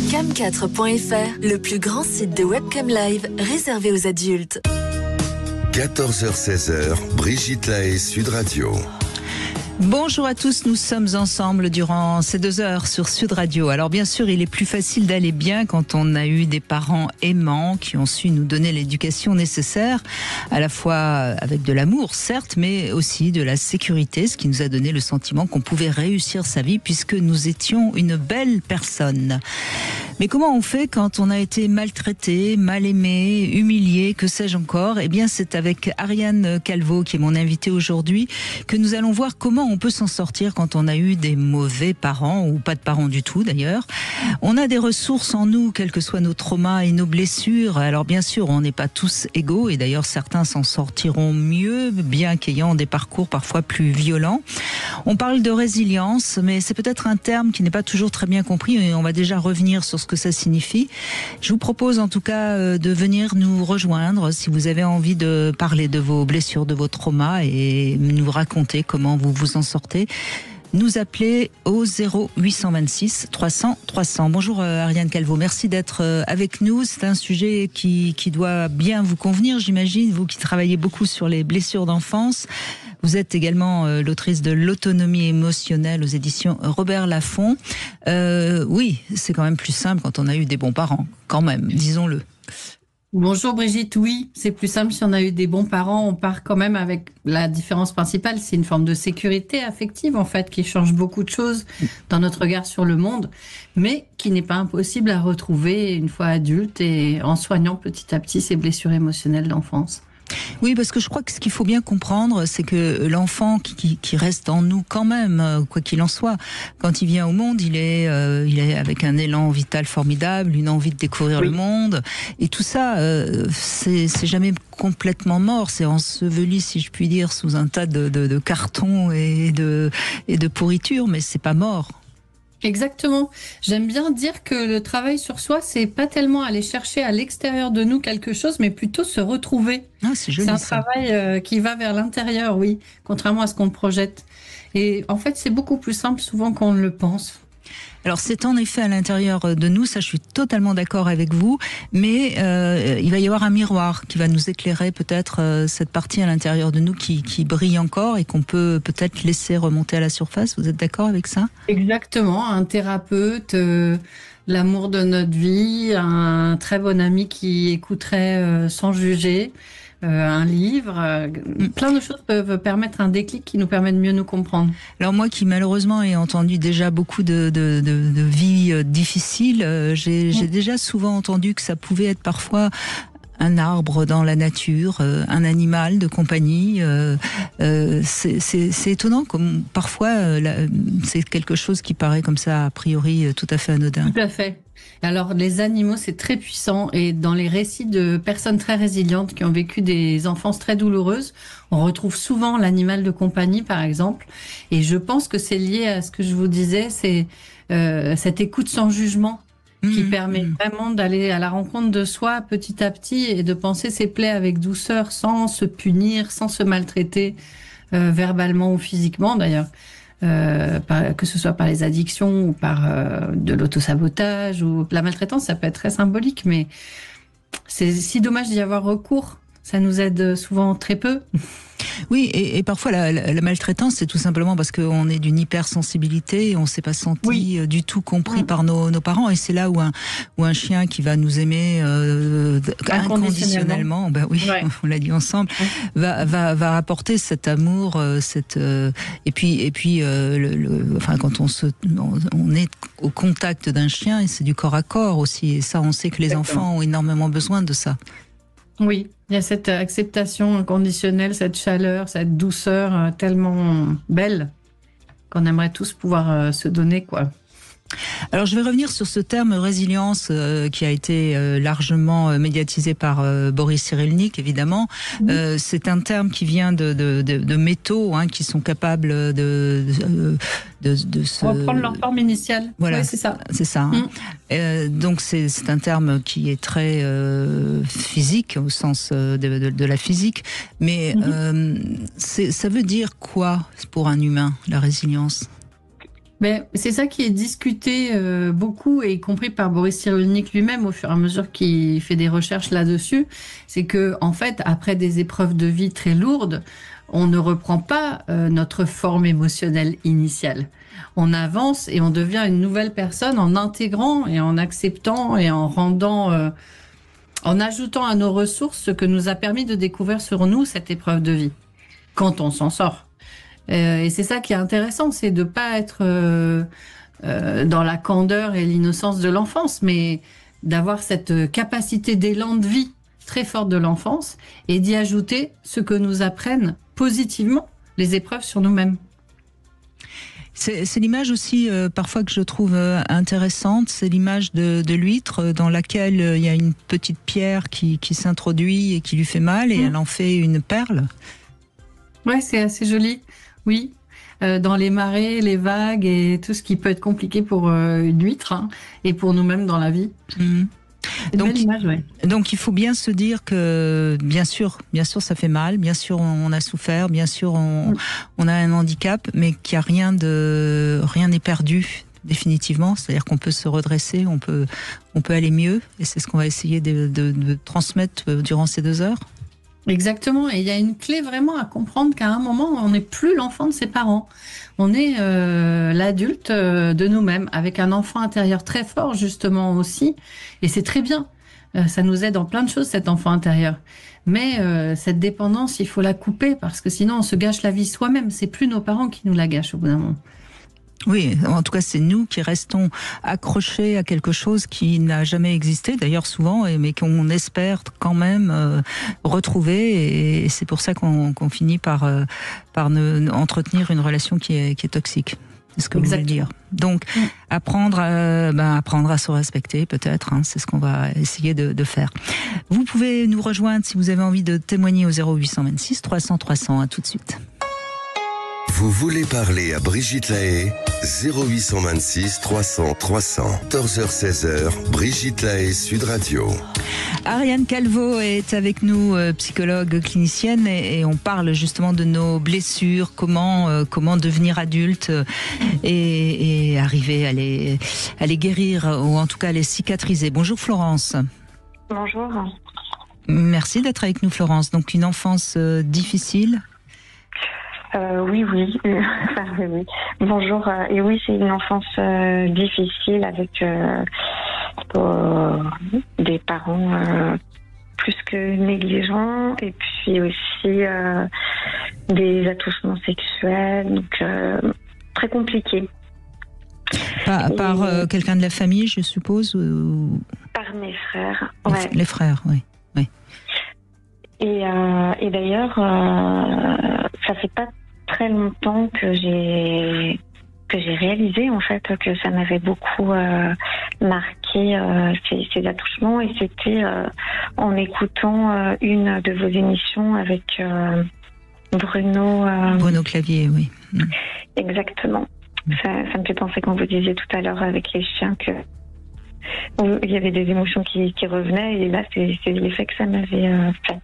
Cam4.fr, le plus grand site de webcam live réservé aux adultes. 14h-16h, Brigitte Lahaie, Sud Radio. Bonjour à tous, nous sommes ensemble durant ces 2 heures sur Sud Radio. Alors bien sûr, il est plus facile d'aller bien quand on a eu des parents aimants qui ont su nous donner l'éducation nécessaire, à la fois avec de l'amour, certes, mais aussi de la sécurité, ce qui nous a donné le sentiment qu'on pouvait réussir sa vie puisque nous étions une belle personne. Mais comment on fait quand on a été maltraité, mal aimé, humilié, que sais-je encore ? Eh bien, c'est avec Ariane Calvo, qui est mon invitée aujourd'hui, que nous allons voir comment on peut s'en sortir quand on a eu des mauvais parents, ou pas de parents du tout d'ailleurs. On a des ressources en nous, quels que soient nos traumas et nos blessures. Alors bien sûr, on n'est pas tous égaux, et d'ailleurs certains s'en sortiront mieux, bien qu'ayant des parcours parfois plus violents. On parle de résilience, mais c'est peut-être un terme qui n'est pas toujours très bien compris, et on va déjà revenir sur ce que ça signifie. Je vous propose en tout cas de venir nous rejoindre si vous avez envie de parler de vos blessures, de vos traumas, et nous raconter comment vous vous en sortez. Nous appeler au 0826 300 300. Bonjour Ariane Calvo, merci d'être avec nous. C'est un sujet qui doit bien vous convenir, j'imagine, vous qui travaillez beaucoup sur les blessures d'enfance. Vous êtes également l'autrice de l'autonomie émotionnelle aux éditions Robert Laffont. Oui, c'est quand même plus simple quand on a eu des bons parents, quand même, disons-le. Bonjour Brigitte, oui, c'est plus simple si on a eu des bons parents. On part quand même avec la différence principale, c'est une forme de sécurité affective en fait qui change beaucoup de choses dans notre regard sur le monde, mais qui n'est pas impossible à retrouver une fois adulte et en soignant petit à petit ces blessures émotionnelles d'enfance. Oui, parce que je crois que ce qu'il faut bien comprendre, c'est que l'enfant qui reste en nous quand même, quoi qu'il en soit, quand il vient au monde, il est avec un élan vital formidable, une envie de découvrir le monde, et tout ça, c'est jamais complètement mort, c'est enseveli, si je puis dire, sous un tas de cartons et de pourriture, mais c'est pas mort. Exactement. J'aime bien dire que le travail sur soi, c'est pas tellement aller chercher à l'extérieur de nous quelque chose, mais plutôt se retrouver. Ah, c'est joli, c'est un ça. travail qui va vers l'intérieur, oui, contrairement à ce qu'on projette. Et en fait, c'est beaucoup plus simple souvent qu'on ne le pense. Alors c'est en effet à l'intérieur de nous, ça je suis totalement d'accord avec vous, mais il va y avoir un miroir qui va nous éclairer peut-être cette partie à l'intérieur de nous qui brille encore et qu'on peut peut-être laisser remonter à la surface. Vous êtes d'accord avec ça ? Exactement, un thérapeute, l'amour de notre vie, un très bon ami qui écouterait sans juger, un livre, plein de choses peuvent permettre un déclic qui nous permet de mieux nous comprendre. Alors moi qui malheureusement ai entendu déjà beaucoup de vies difficiles, j'ai déjà souvent entendu que ça pouvait être parfois un arbre dans la nature, un animal de compagnie. C'est étonnant comme parfois c'est quelque chose qui paraît comme ça a priori tout à fait anodin. Tout à fait. Alors les animaux c'est très puissant et dans les récits de personnes très résilientes qui ont vécu des enfances très douloureuses, on retrouve souvent l'animal de compagnie par exemple. Et je pense que c'est lié à ce que je vous disais, c'est cette écoute sans jugement qui permet vraiment d'aller à la rencontre de soi petit à petit et de penser ses plaies avec douceur sans se punir, sans se maltraiter verbalement ou physiquement d'ailleurs. Que ce soit par les addictions ou par de l'autosabotage ou la maltraitance, ça peut être très symbolique, mais c'est si dommage d'y avoir recours. Ça nous aide souvent très peu. Oui, et parfois la maltraitance, c'est tout simplement parce qu'on est d'une hypersensibilité et on ne s'est pas senti du tout compris par nos parents. Et c'est là où un chien qui va nous aimer inconditionnellement, ben oui, on l'a dit ensemble, va apporter cet amour, et puis enfin quand on est au contact d'un chien, et c'est du corps à corps aussi. Et ça, on sait que les enfants ont énormément besoin de ça. Oui, il y a cette acceptation inconditionnelle, cette chaleur, cette douceur tellement belle qu'on aimerait tous pouvoir se donner, quoi. Alors je vais revenir sur ce terme résilience qui a été largement médiatisé par Boris Cyrulnik évidemment. C'est un terme qui vient de métaux qui sont capables de se reprendre leur forme initiale. Voilà, oui, c'est ça. C'est ça. Donc c'est un terme qui est très physique au sens de la physique, mais ça veut dire quoi pour un humain, la résilience ? Mais c'est ça qui est discuté beaucoup, et y compris par Boris Cyrulnik lui-même au fur et à mesure qu'il fait des recherches là-dessus. C'est que, en fait, après des épreuves de vie très lourdes, on ne reprend pas notre forme émotionnelle initiale. On avance et on devient une nouvelle personne en intégrant et en acceptant et en rendant, en ajoutant à nos ressources ce que nous a permis de découvrir sur nous cette épreuve de vie, quand on s'en sort. Et c'est ça qui est intéressant, c'est de pas être dans la candeur et l'innocence de l'enfance, mais d'avoir cette capacité d'élan de vie très forte de l'enfance et d'y ajouter ce que nous apprennent positivement les épreuves sur nous-mêmes. C'est l'image aussi parfois que je trouve intéressante, c'est l'image de l'huître dans laquelle il y a une petite pierre qui s'introduit et qui lui fait mal et elle en fait une perle. Ouais, c'est assez joli. Oui, dans les marées, les vagues et tout ce qui peut être compliqué pour une huître, hein, et pour nous-mêmes dans la vie. C'est une belle image, ouais. Donc il faut bien se dire que bien sûr ça fait mal, bien sûr on a souffert, bien sûr on a un handicap, mais qu'il y a rien n'est perdu définitivement. C'est-à-dire qu'on peut se redresser, on peut aller mieux, et c'est ce qu'on va essayer de transmettre durant ces 2 heures. Exactement, et il y a une clé vraiment à comprendre qu'à un moment, on n'est plus l'enfant de ses parents. On est l'adulte de nous-mêmes, avec un enfant intérieur très fort justement aussi, et c'est très bien. Ça nous aide en plein de choses, cet enfant intérieur. Mais cette dépendance, il faut la couper, parce que sinon on se gâche la vie soi-même. C'est plus nos parents qui nous la gâchent au bout d'un moment. Oui, en tout cas, c'est nous qui restons accrochés à quelque chose qui n'a jamais existé, d'ailleurs souvent, mais qu'on espère quand même retrouver, et c'est pour ça qu'on finit par entretenir une relation qui est toxique. C'est ce que vous voulez dire. Donc, apprendre à se respecter, peut-être, hein, c'est ce qu'on va essayer de faire. Vous pouvez nous rejoindre si vous avez envie de témoigner au 0826 300 300. À tout de suite. Vous voulez parler à Brigitte Lahaie? 0826 300 300. 14h-16h, Brigitte Lahaie, Sud Radio. Ariane Calvo est avec nous, psychologue clinicienne, et on parle justement de nos blessures, comment devenir adulte et arriver à les guérir, ou en tout cas à les cicatriser. Bonjour Florence. Bonjour. Merci d'être avec nous Florence. Donc une enfance difficile? Oui. Oui. Bonjour. Et oui, c'est une enfance difficile avec des parents plus que négligents, et puis aussi des attouchements sexuels, donc très compliqué. Par quelqu'un de la famille, je suppose, ou... Par mes frères. Ouais. Les frères, oui. Et d'ailleurs, ça fait pas très longtemps que j'ai réalisé en fait que ça m'avait beaucoup marqué ces attouchements, et c'était en écoutant une de vos émissions avec Bruno Clavier, oui. Exactement. Ça me fait penser, quand vous disiez tout à l'heure avec les chiens, que il y avait des émotions qui revenaient, et là c'est l'effet que ça m'avait fait.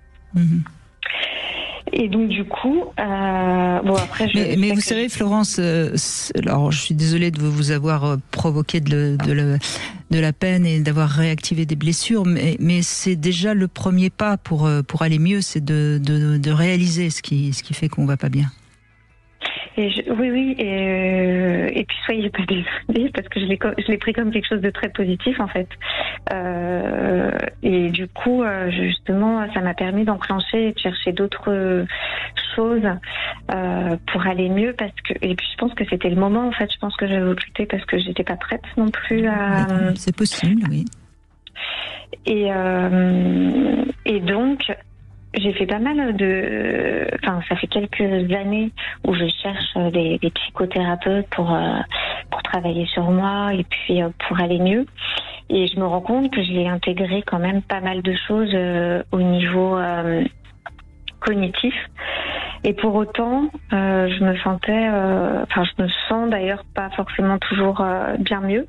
Et donc du coup, après. Mais vous savez, Florence, alors je suis désolée de vous avoir provoqué de la peine et d'avoir réactivé des blessures, mais c'est déjà le premier pas pour aller mieux, c'est de réaliser ce qui fait qu'on va pas bien. Oui, et puis soyez pas désolés, parce que je l'ai pris comme quelque chose de très positif en fait. Et du coup, justement, ça m'a permis d'enclencher et de chercher d'autres choses pour aller mieux, et puis je pense que c'était le moment en fait. Je pense que j'avais occulté parce que j'étais pas prête non plus à. C'est possible, oui. Et donc. J'ai fait pas mal ça fait quelques années où je cherche des psychothérapeutes pour travailler sur moi et puis pour aller mieux. Et je me rends compte que j'ai intégré quand même pas mal de choses au niveau cognitif. Et pour autant, je me sens d'ailleurs pas forcément toujours bien mieux.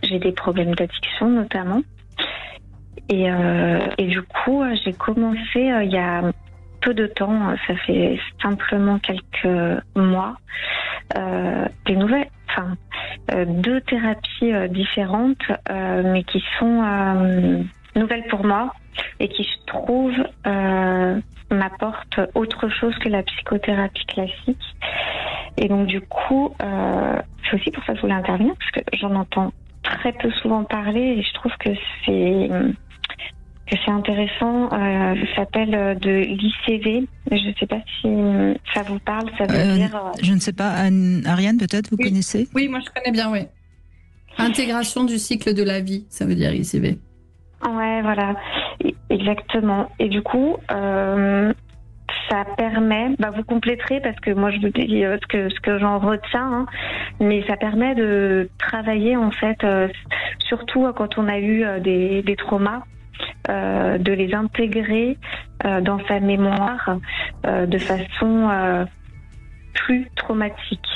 J'ai des problèmes d'addiction notamment. Et du coup, j'ai commencé il y a peu de temps, ça fait simplement quelques mois, deux thérapies différentes, mais qui sont nouvelles pour moi et qui, je trouve, m'apportent autre chose que la psychothérapie classique. Et donc, du coup, c'est aussi pour ça que je voulais intervenir, parce que j'en entends très peu souvent parler et je trouve que c'est intéressant. Ça s'appelle de l'ICV. Je ne sais pas si ça vous parle. Ça veut dire. Je ne sais pas. Ariane, peut-être, vous connaissez ? Oui, moi je connais bien, oui. Intégration du cycle de la vie, ça veut dire ICV. Ouais, voilà. Exactement. Et du coup, ça permet, vous compléterez parce que moi je vous dis ce que j'en retiens, hein, mais ça permet de travailler en fait, surtout quand on a eu des traumas, de les intégrer dans sa mémoire de façon plus traumatique.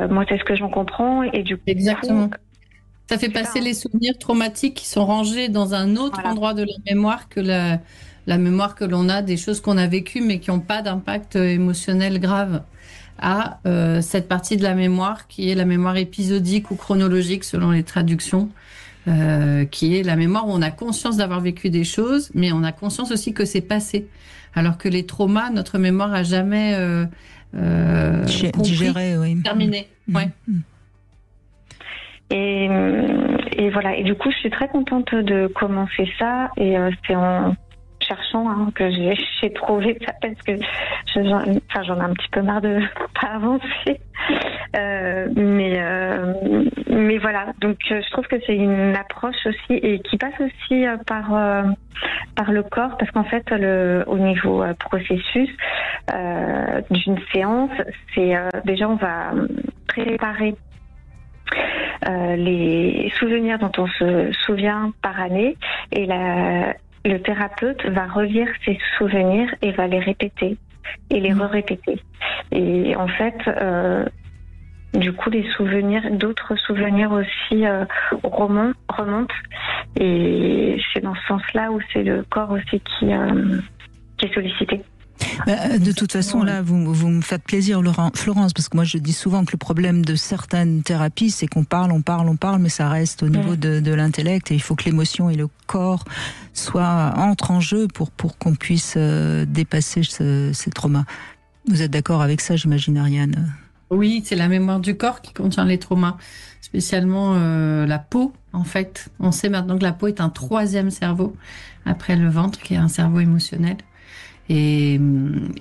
Moi c'est ce que j'en comprends et du coup. Exactement. Ça fait passer les souvenirs traumatiques qui sont rangés dans un autre endroit de la mémoire que la mémoire que l'on a des choses qu'on a vécues mais qui n'ont pas d'impact émotionnel grave à cette partie de la mémoire qui est la mémoire épisodique ou chronologique selon les traductions, qui est la mémoire où on a conscience d'avoir vécu des choses mais on a conscience aussi que c'est passé. Alors que les traumas, notre mémoire a jamais digéré, oui. Terminé. Ouais. Et voilà. Et du coup, je suis très contente de commencer ça. Et c'est en cherchant que j'ai trouvé ça parce que j'en ai un petit peu marre de pas avancer. Mais voilà. Donc, je trouve que c'est une approche aussi et qui passe aussi par le corps parce qu'en fait, au niveau processus d'une séance, c'est déjà on va préparer les souvenirs dont on se souvient par année et le thérapeute va relire ces souvenirs et va les répéter et les re-répéter. Et en fait, du coup, d'autres souvenirs aussi remontent et c'est dans ce sens-là où c'est le corps aussi qui est sollicité. De toute façon, là, vous me faites plaisir, Florence, parce que moi, je dis souvent que le problème de certaines thérapies, c'est qu'on parle, mais ça reste au niveau de l'intellect, et il faut que l'émotion et le corps entrent en jeu pour qu'on puisse dépasser ces traumas. Vous êtes d'accord avec ça, j'imagine, Ariane ? Oui, c'est la mémoire du corps qui contient les traumas, spécialement la peau, en fait. On sait maintenant que la peau est un troisième cerveau, après le ventre, qui est un cerveau émotionnel. Et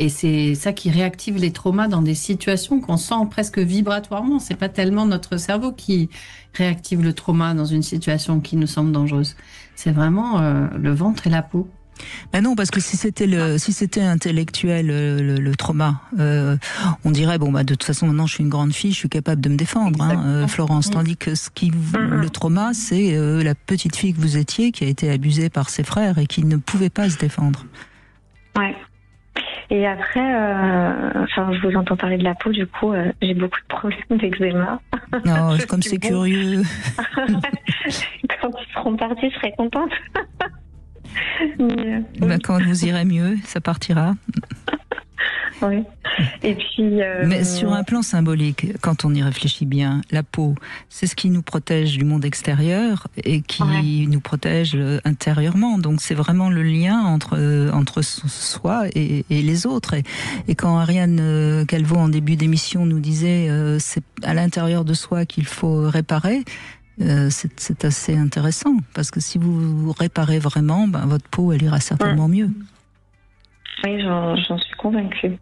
c'est ça qui réactive les traumas dans des situations qu'on sent presque vibratoirement. C'est pas tellement notre cerveau qui réactive le trauma dans une situation qui nous semble dangereuse. C'est vraiment le ventre et la peau. Ben non, parce que si c'était intellectuel le trauma, on dirait de toute façon maintenant je suis une grande fille, je suis capable de me défendre, Florence. Tandis que le trauma, c'est la petite fille que vous étiez qui a été abusée par ses frères et qui ne pouvait pas se défendre. Ouais. Et après, je vous entends parler de la peau, du coup, j'ai beaucoup de problèmes d'eczéma. Non, comme c'est curieux. Quand ils seront partis, je serai contente. Quand vous irez mieux, ça partira. Oui. Et puis. Mais sur un plan symbolique, quand on y réfléchit bien, la peau, c'est ce qui nous protège du monde extérieur et qui nous protège intérieurement. Donc c'est vraiment le lien entre soi et les autres. Et quand Ariane Calvo en début d'émission nous disait c'est à l'intérieur de soi qu'il faut réparer. C'est assez intéressant parce que si vous réparez vraiment, votre peau elle ira certainement mieux. Oui, j'en suis convaincue.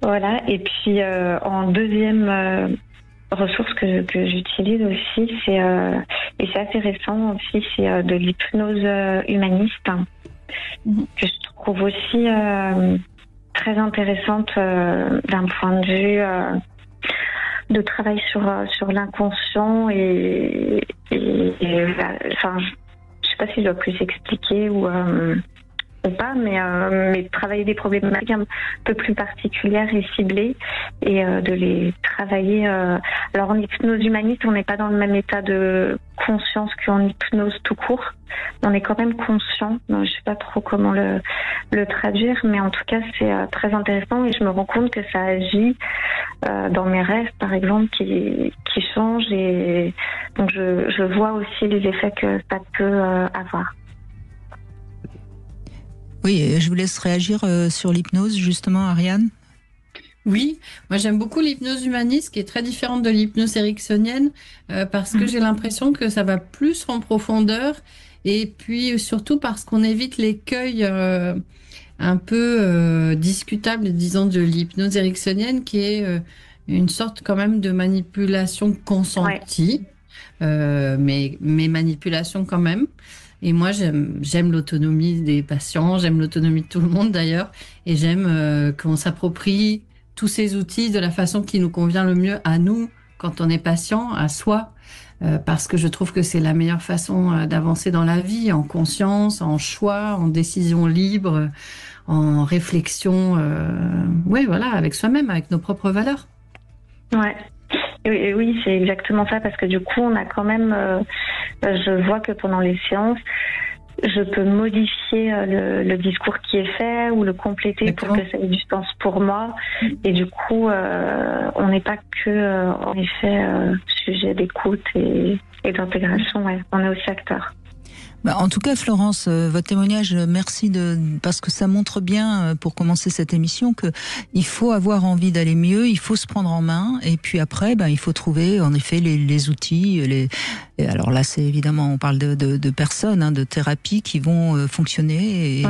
Voilà, et puis en deuxième ressource que j'utilise aussi, et c'est assez récent aussi, c'est de l'hypnose humaniste, que je trouve aussi très intéressante d'un point de vue de travail sur l'inconscient et je sais pas si je dois plus expliquer ou pas, mais travailler des problématiques un peu plus particulières et ciblées et de les travailler. Alors en hypnose humaniste, on n'est pas dans le même état de conscience qu'en hypnose tout court. On est quand même conscient. Je ne sais pas trop comment le traduire, mais en tout cas, c'est très intéressant et je me rends compte que ça agit dans mes rêves, par exemple, qui changent. Et donc, je vois aussi les effets que ça peut avoir. Oui, je vous laisse réagir sur l'hypnose, justement, Ariane. Oui, moi j'aime beaucoup l'hypnose humaniste qui est très différente de l'hypnose ericksonienne parce que j'ai l'impression que ça va plus en profondeur et puis surtout parce qu'on évite l'écueil un peu discutable, disons, de l'hypnose ericksonienne qui est une sorte quand même de manipulation consentie, mais manipulation quand même. Et moi, j'aime l'autonomie des patients, j'aime l'autonomie de tout le monde d'ailleurs, et j'aime qu'on s'approprie tous ces outils de la façon qui nous convient le mieux à nous, quand on est patient, à soi, parce que je trouve que c'est la meilleure façon d'avancer dans la vie, en conscience, en choix, en décision libre, en réflexion, voilà, avec soi-même, avec nos propres valeurs. Ouais. Oui, c'est exactement ça, parce que du coup, on a quand même, je vois que pendant les séances, je peux modifier le discours qui est fait ou le compléter. D'accord. Pour que ça ait du sens pour moi. Et du coup, on n'est pas que, en effet, sujet d'écoute et d'intégration. Ouais. On est aussi acteur. En tout cas, Florence, votre témoignage, merci parce que ça montre bien, pour commencer cette émission, que il faut avoir envie d'aller mieux, il faut se prendre en main, et puis après, il faut trouver, en effet, les outils. Et alors là, c'est évidemment, on parle de personnes, de thérapies qui vont fonctionner,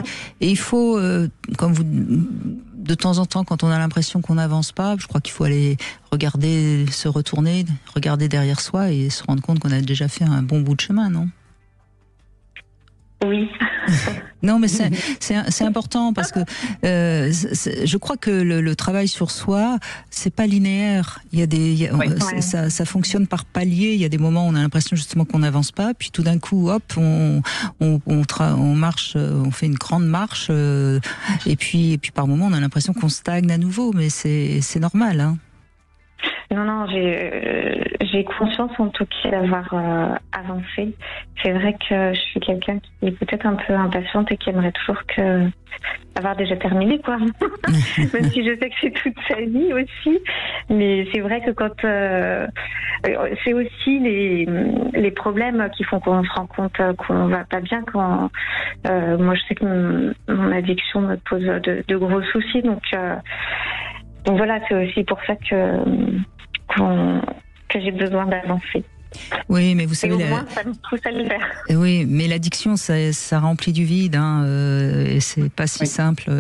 et il faut, comme vous, de temps en temps, quand on a l'impression qu'on n'avance pas, je crois qu'il faut aller regarder, se retourner, regarder derrière soi et se rendre compte qu'on a déjà fait un bon bout de chemin, non ? Oui. Non, mais c'est important parce que je crois que le travail sur soi, c'est pas linéaire. Ça fonctionne par paliers. Il y a des moments où on a l'impression justement qu'on n'avance pas, puis tout d'un coup, hop, on marche, on fait une grande marche, et puis par moments on a l'impression qu'on stagne à nouveau. Mais c'est normal, hein. Non, j'ai conscience en tout cas d'avoir avancé. C'est vrai que je suis quelqu'un qui est peut-être un peu impatiente et qui aimerait toujours avoir déjà terminé, quoi. Même si je sais que c'est toute sa vie aussi. Mais c'est vrai que quand c'est aussi les problèmes qui font qu'on se rend compte qu'on va pas bien. Quand moi, je sais que mon addiction me pose de gros soucis, donc voilà, c'est aussi pour ça que j'ai besoin d'avancer. Oui, mais vous savez, et au moins, ça me pousse à le faire. Oui, mais l'addiction, ça remplit du vide, et c'est pas si simple.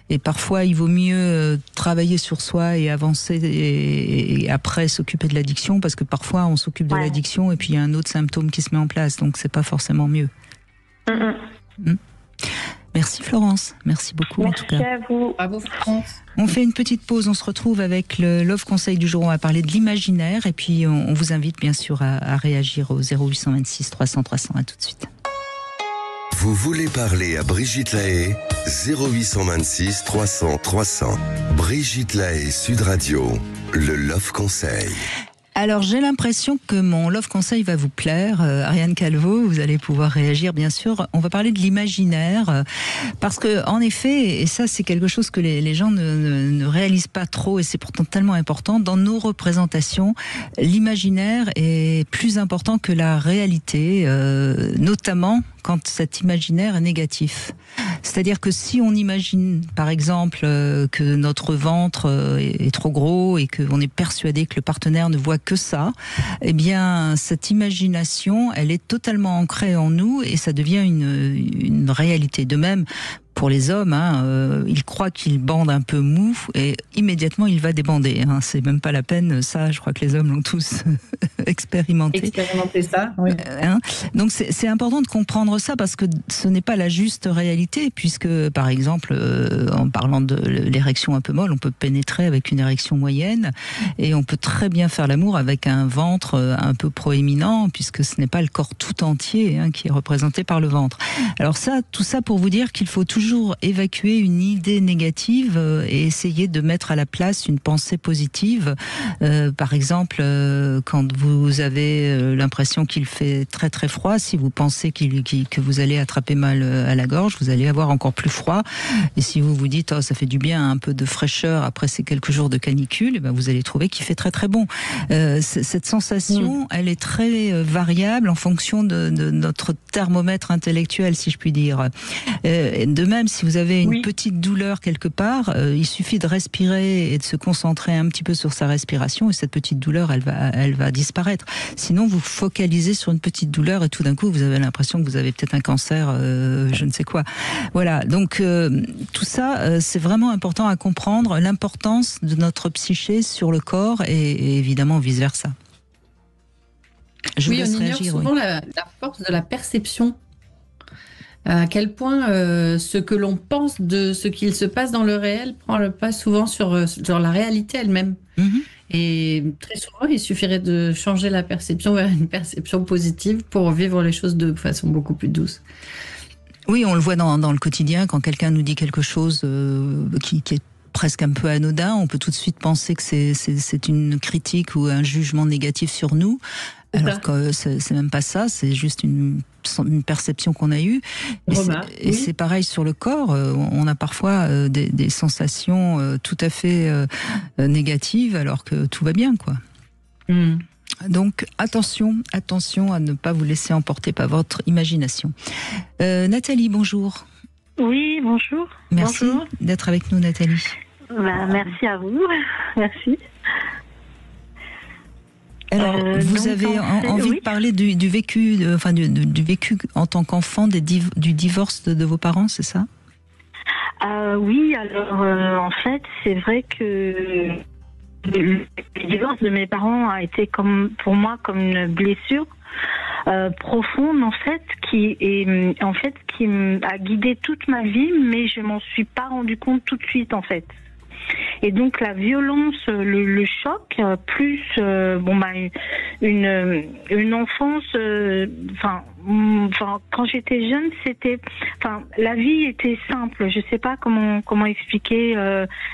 Et parfois, il vaut mieux travailler sur soi et avancer et après s'occuper de l'addiction, parce que parfois, on s'occupe de l'addiction et puis il y a un autre symptôme qui se met en place, donc c'est pas forcément mieux. Merci Florence, merci beaucoup. Merci en tout cas. Merci à vous. Bravo Florence. On fait une petite pause, on se retrouve avec le Love Conseil du jour. On va parler de l'imaginaire et puis on vous invite bien sûr à réagir au 0826 300 300. À tout de suite. Vous voulez parler à Brigitte Lahaie? 0826 300 300. Brigitte Lahaie, Sud Radio, le Love Conseil. Alors, j'ai l'impression que mon Love Conseil va vous plaire. Ariane Calvo, vous allez pouvoir réagir, bien sûr. On va parler de l'imaginaire, parce que, en effet, et ça, c'est quelque chose que les gens ne réalisent pas trop, et c'est pourtant tellement important, dans nos représentations, l'imaginaire est plus important que la réalité, notamment quand cet imaginaire est négatif. C'est-à-dire que si on imagine, par exemple, que notre ventre est trop gros et qu'on est persuadé que le partenaire ne voit que ça, eh bien, cette imagination, elle est totalement ancrée en nous et ça devient une réalité. De même, pour les hommes, il croit qu'il bande un peu mou et immédiatement il va débander. C'est même pas la peine. Ça, je crois que les hommes l'ont tous expérimenté. Expérimenter ça, oui. Donc c'est important de comprendre ça parce que ce n'est pas la juste réalité, puisque par exemple, en parlant de l'érection un peu molle, on peut pénétrer avec une érection moyenne et on peut très bien faire l'amour avec un ventre un peu proéminent, puisque ce n'est pas le corps tout entier qui est représenté par le ventre. Alors ça, tout ça pour vous dire qu'il faut toujours toujours évacuer une idée négative et essayer de mettre à la place une pensée positive. Par exemple, quand vous avez l'impression qu'il fait très très froid, si vous pensez que vous allez attraper mal à la gorge, vous allez avoir encore plus froid. Et si vous vous dites ça fait du bien, un peu de fraîcheur après ces quelques jours de canicule, et ben vous allez trouver qu'il fait très très bon. Cette sensation, elle est très variable en fonction de notre thermomètre intellectuel, si je puis dire. De même, si vous avez une petite douleur quelque part, il suffit de respirer et de se concentrer un petit peu sur sa respiration, et cette petite douleur, elle va disparaître. Sinon, vous focalisez sur une petite douleur et tout d'un coup, vous avez l'impression que vous avez peut-être un cancer, je ne sais quoi. Voilà. Donc tout ça, c'est vraiment important à comprendre, l'importance de notre psyché sur le corps et évidemment vice versa. On ignore souvent la force de la perception. À quel point ce que l'on pense de ce qu'il se passe dans le réel prend le pas souvent sur la réalité elle-même. Et très souvent, il suffirait de changer la perception vers une perception positive pour vivre les choses de façon beaucoup plus douce. Oui, on le voit dans le quotidien, quand quelqu'un nous dit quelque chose qui est presque un peu anodin, on peut tout de suite penser que c'est une critique ou un jugement négatif sur nous, alors que c'est même pas ça, c'est juste une perception qu'on a eue. Et c'est pareil sur le corps, on a parfois des sensations tout à fait négatives alors que tout va bien, quoi. Donc attention à ne pas vous laisser emporter par votre imagination. Nathalie, bonjour. Oui, bonjour. Merci d'être avec nous, Nathalie. Merci à vous. Merci. Alors, vous avez envie de parler du vécu, du vécu en tant qu'enfant, du divorce de vos parents, c'est ça ? Oui, alors en fait, c'est vrai que le divorce de mes parents a été pour moi comme une blessure profonde en fait, qui a guidé toute ma vie, mais je m'en suis pas rendu compte tout de suite en fait. Et donc la violence, le choc, plus une enfance, quand j'étais jeune, la vie était simple. Je sais pas comment expliquer.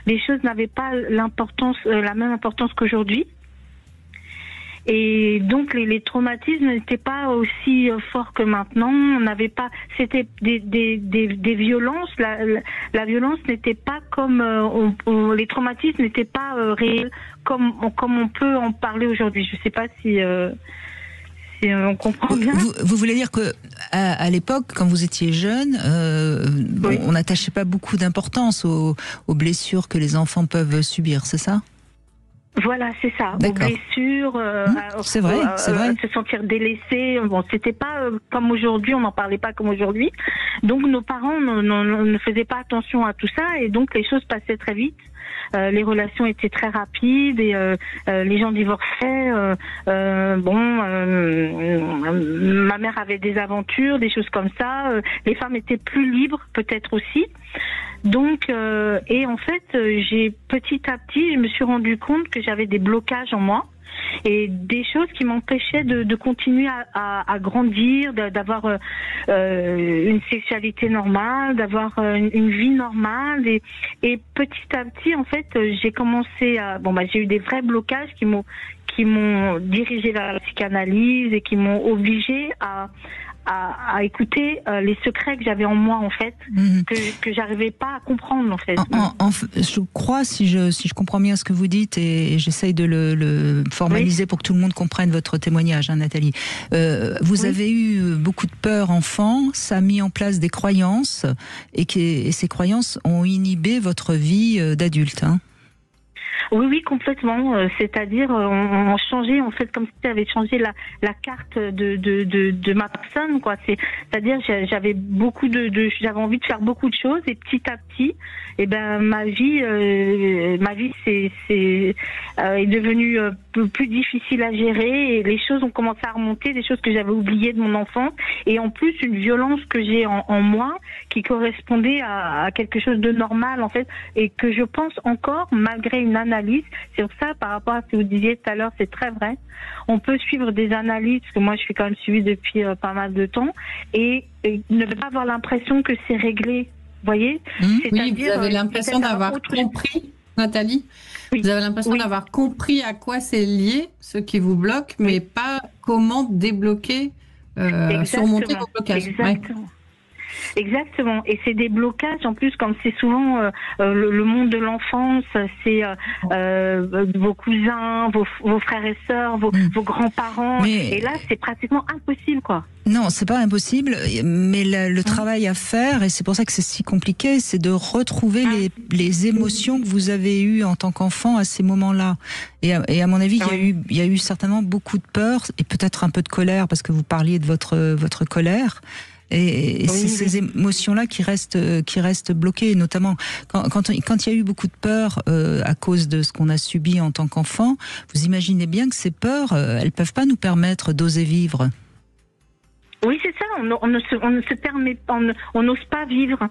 Les choses n'avaient pas la même importance qu'aujourd'hui. Et donc les traumatismes n'étaient pas aussi forts que maintenant. On n'avait pas, c'était des violences. La violence n'était pas comme les traumatismes n'étaient pas réels comme on peut en parler aujourd'hui. Je sais pas si on comprend bien. Vous voulez dire que à l'époque, quand vous étiez jeune, on n'attachait pas beaucoup d'importance aux blessures que les enfants peuvent subir, c'est ça ? Voilà, c'est ça. Aux blessures, c'est vrai. Se sentir délaissé. Bon, c'était pas comme aujourd'hui, on n'en parlait pas comme aujourd'hui. Donc nos parents ne faisaient pas attention à tout ça, et donc les choses passaient très vite. Les relations étaient très rapides et les gens divorçaient. Ma mère avait des aventures, des choses comme ça. Les femmes étaient plus libres, peut-être aussi. Donc, et en fait, petit à petit, je me suis rendu compte que j'avais des blocages en moi et des choses qui m'empêchaient de continuer à grandir, d'avoir une sexualité normale, d'avoir une vie normale. Et petit à petit, en fait, j'ai commencé j'ai eu des vrais blocages qui m'ont dirigé vers la psychanalyse et qui m'ont obligée à écouter les secrets que j'avais en moi en fait, que j'arrivais pas à comprendre en fait. Je crois, si je comprends bien ce que vous dites, et j'essaye de le formaliser pour que tout le monde comprenne votre témoignage, Nathalie. Vous avez eu beaucoup de peur enfant, ça a mis en place des croyances, et ces croyances ont inhibé votre vie d'adulte. Oui, complètement. C'est-à-dire, on changeait, en fait, comme si ça avait changé la carte de ma personne, quoi. C'est-à-dire, j'avais j'avais envie de faire beaucoup de choses, et petit à petit, ma vie est devenue plus difficile à gérer, et les choses ont commencé à remonter, des choses que j'avais oubliées de mon enfance, et en plus une violence que j'ai en moi qui correspondait à quelque chose de normal, en fait, et que je pense encore, malgré une analyse. C'est pour ça, par rapport à ce que vous disiez tout à l'heure, c'est très vrai. On peut suivre des analyses, parce que moi je suis quand même suivie depuis pas mal de temps, et ne pas avoir l'impression que c'est réglé voyez. Oui, vous avez l'impression d'avoir compris, Nathalie. Oui. Vous avez l'impression d'avoir compris à quoi c'est lié, ce qui vous bloque, mais pas comment débloquer, surmonter vos blocages. Exactement. Ouais. Exactement. Et c'est des blocages, en plus, comme c'est souvent le monde de l'enfance, c'est vos cousins, vos frères et sœurs, vos grands-parents. Et là, c'est pratiquement impossible, quoi. Non, c'est pas impossible, mais le travail à faire, et c'est pour ça que c'est si compliqué, c'est de retrouver les émotions que vous avez eues en tant qu'enfant à ces moments-là. Et à mon avis, il y a eu certainement beaucoup de peur, et peut-être un peu de colère, parce que vous parliez de votre colère. Et c'est ces émotions-là qui restent bloquées, notamment quand il y a eu beaucoup de peur à cause de ce qu'on a subi en tant qu'enfant. Vous imaginez bien que ces peurs, elles peuvent pas nous permettre d'oser vivre. Oui, c'est ça. On ne se permet pas, on n'ose pas vivre.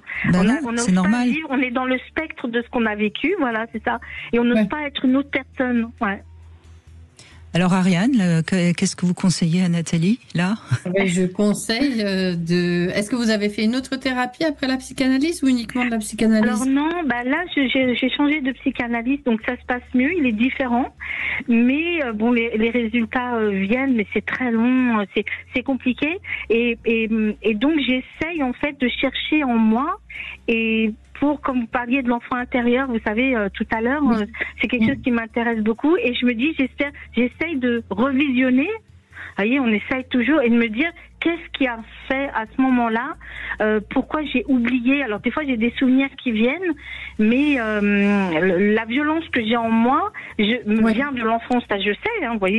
C'est normal. Vivre, on est dans le spectre de ce qu'on a vécu, voilà, c'est ça. Et on n'ose pas être une autre personne. Ouais. Alors Ariane, qu'est-ce que vous conseillez à Nathalie, là ? Je conseille Est-ce que vous avez fait une autre thérapie après la psychanalyse ou uniquement de la psychanalyse ? Alors non, là j'ai changé de psychanalyste, donc ça se passe mieux, il est différent. Mais les résultats viennent, mais c'est très long, c'est compliqué. Et donc j'essaye en fait de chercher en moi et comme vous parliez de l'enfant intérieur, vous savez, tout à l'heure, c'est quelque chose qui m'intéresse beaucoup. Et je me dis, j'essaye de revisionner. Vous voyez, on essaye toujours et de me dire qu'est-ce qui a fait à ce moment-là, pourquoi j'ai oublié. Alors des fois j'ai des souvenirs qui viennent, mais la violence que j'ai en moi vient de l'enfance. Ça, je sais, vous voyez.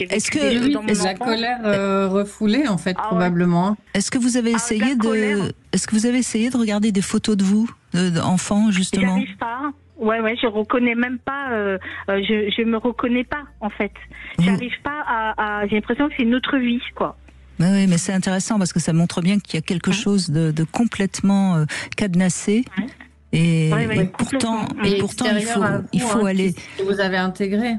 Est-ce que la colère refoulée en fait probablement. Est-ce que vous avez essayé de regarder des photos de vous, d'enfants justement ? J'arrive pas. Ouais, je reconnais même pas. Je me reconnais pas en fait. J'arrive pas à. J'ai l'impression que c'est une autre vie, quoi. Oui, mais c'est intéressant parce que ça montre bien qu'il y a quelque chose de complètement cadenassé. Et pourtant, il faut aller. Vous avez intégré.